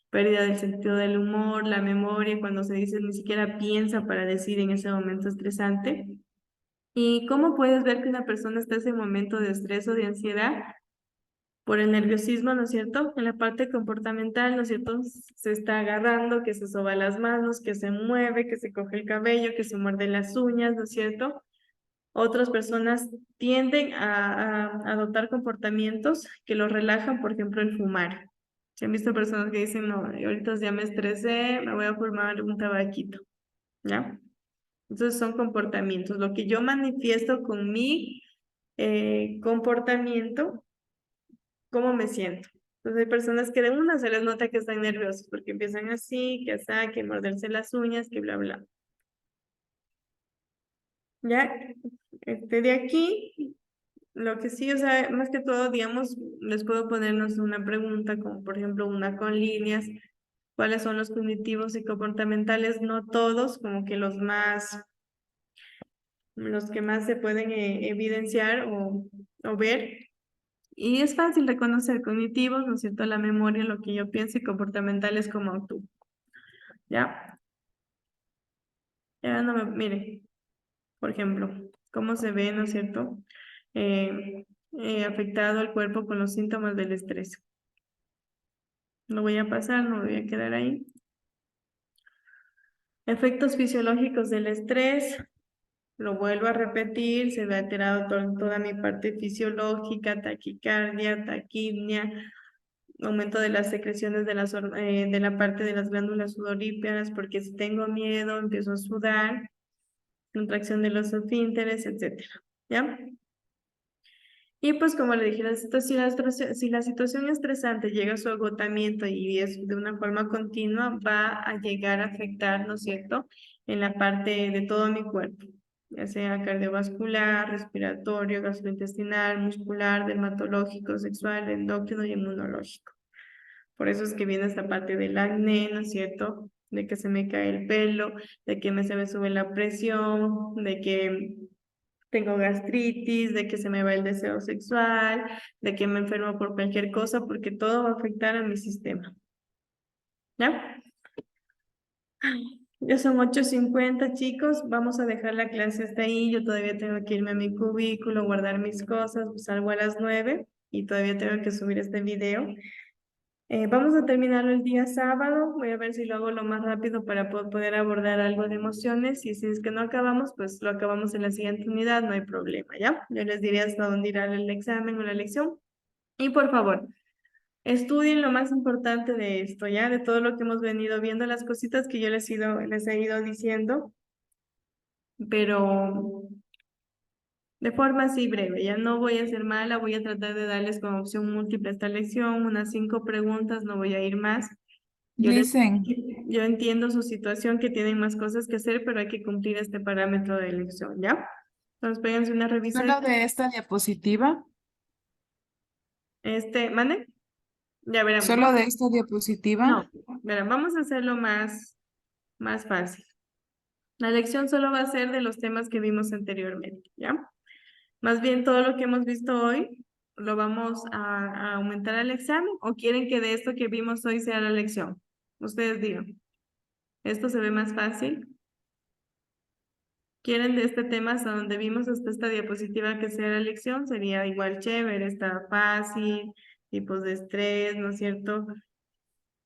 pérdida del sentido del humor, la memoria, cuando se dice ni siquiera piensa para decir en ese momento estresante. ¿Y cómo puedes ver que una persona está en ese momento de estrés o de ansiedad? Por el nerviosismo, ¿no es cierto? En la parte comportamental, ¿no es cierto? Se está agarrando, que se soba las manos, que se mueve, que se coge el cabello, que se muerde las uñas, ¿no es cierto? Otras personas tienden a adoptar comportamientos que los relajan, por ejemplo, el fumar. Se han visto personas que dicen, no, ahorita ya me estresé, me voy a fumar un tabaquito, ¿ya? Entonces son comportamientos. Lo que yo manifiesto con mi comportamiento, ¿cómo me siento? Entonces hay personas que de una se les nota que están nerviosos porque empiezan así, que así, que morderse las uñas, que bla, bla. Ya, de aquí, lo que sí, o sea, más que todo, digamos, les puedo ponernos una pregunta, como por ejemplo una con líneas, ¿cuáles son los cognitivos y comportamentales? No todos, como que los que más se pueden evidenciar o ver. Y es fácil reconocer cognitivos, ¿no es cierto? La memoria, lo que yo pienso, y comportamentales como actúo. ¿Ya? Ya no me, mire, por ejemplo, cómo se ve, ¿no es cierto? Afectado el cuerpo con los síntomas del estrés. Lo voy a pasar, no me voy a quedar ahí. Efectos fisiológicos del estrés. Lo vuelvo a repetir, se ve alterado toda mi parte fisiológica, taquicardia, taquipnea, aumento de las secreciones de la parte de las glándulas sudoríparas, porque si tengo miedo empiezo a sudar, contracción de los esfínteres, etcétera, ¿ya? Y pues como le dije, si la situación estresante llega a su agotamiento y es de una forma continua, va a llegar a afectar, ¿no es cierto?, en la parte de todo mi cuerpo, ya sea cardiovascular, respiratorio, gastrointestinal, muscular, dermatológico, sexual, endocrino y inmunológico. Por eso es que viene esta parte del acné, ¿no es cierto?, de que se me cae el pelo, de que se me sube la presión, de que tengo gastritis, de que se me va el deseo sexual, de que me enfermo por cualquier cosa, porque todo va a afectar a mi sistema. ¿Ya? Ya son 8:50, chicos. Vamos a dejar la clase hasta ahí. Yo todavía tengo que irme a mi cubículo, guardar mis cosas. Salgo a las 9 y todavía tengo que subir este video. Vamos a terminarlo el día sábado. Voy a ver si lo hago lo más rápido para poder abordar algo de emociones. Y si es que no acabamos, pues lo acabamos en la siguiente unidad, no hay problema, ¿ya? Yo les diré hasta dónde irá el examen o la lección. Y por favor, estudien lo más importante de esto, ¿ya? De todo lo que hemos venido viendo, las cositas que yo les he ido diciendo, pero de forma así breve. Ya no voy a ser mala, voy a tratar de darles con opción múltiple esta lección, unas 5 preguntas, no voy a ir más. Dicen, Yo entiendo su situación, que tienen más cosas que hacer, pero hay que cumplir este parámetro de elección, ¿ya? Entonces, péguense una revisada. solo de esta diapositiva, ¿Mande? Ya verán. solo de esta diapositiva. No, verán, vamos a hacerlo más fácil. La lección solo va a ser de los temas que vimos anteriormente, ¿ya? Más bien todo lo que hemos visto hoy lo vamos a aumentar al examen o quieren que de esto que vimos hoy sea la lección? Ustedes digan. ¿Esto se ve más fácil? ¿Quieren de este tema hasta donde vimos hasta esta diapositiva que sea la lección? Sería igual chévere, está fácil, tipos de estrés, ¿no es cierto?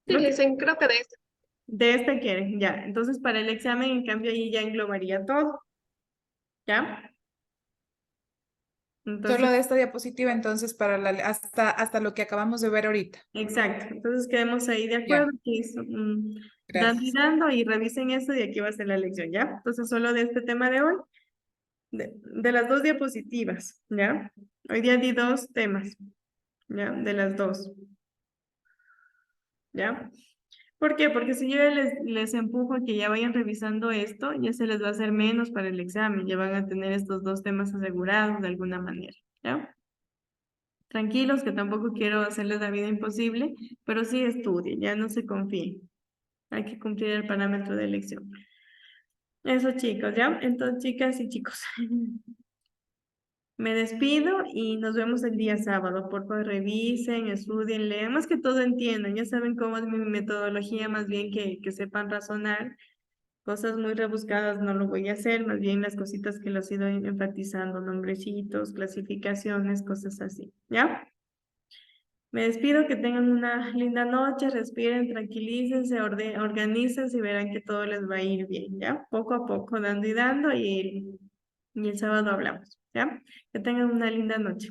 Sí, dicen, creo que de este. De este quieren, ya. Entonces para el examen, en cambio, ahí ya englobaría todo. ¿Ya? Entonces, Solo de esta diapositiva, entonces, para hasta lo que acabamos de ver ahorita. exacto. Entonces quedemos ahí de Ya. acuerdo. Que dando y Gracias. dando y revisen esto y aquí va a ser la lección, ¿ya? Entonces solo de este tema de hoy, de las dos diapositivas, ¿ya? Hoy día di dos temas, ¿ya? De las dos, ¿ya? ¿Por qué? Porque si yo ya les empujo a que ya vayan revisando esto, ya se les va a hacer menos para el examen, ya van a tener estos dos temas asegurados de alguna manera, ¿ya? Tranquilos, que tampoco quiero hacerles la vida imposible, pero sí estudien, ya no se confíen. Hay que cumplir el parámetro de elección. Eso, chicos, ¿ya? Entonces, chicas y chicos, me despido y nos vemos el día sábado. Por favor, revisen, estudien, lean, más que todo entiendan. Ya saben cómo es mi metodología, más bien que sepan razonar. Cosas muy rebuscadas no lo voy a hacer, más bien las cositas que los he ido enfatizando, nombrecitos, clasificaciones, cosas así, ¿ya? Me despido, que tengan una linda noche, respiren, tranquilícense, organícense y verán que todo les va a ir bien, ¿ya? Poco a poco, dando y dando y el sábado hablamos, ¿ya? Que tengan una linda noche.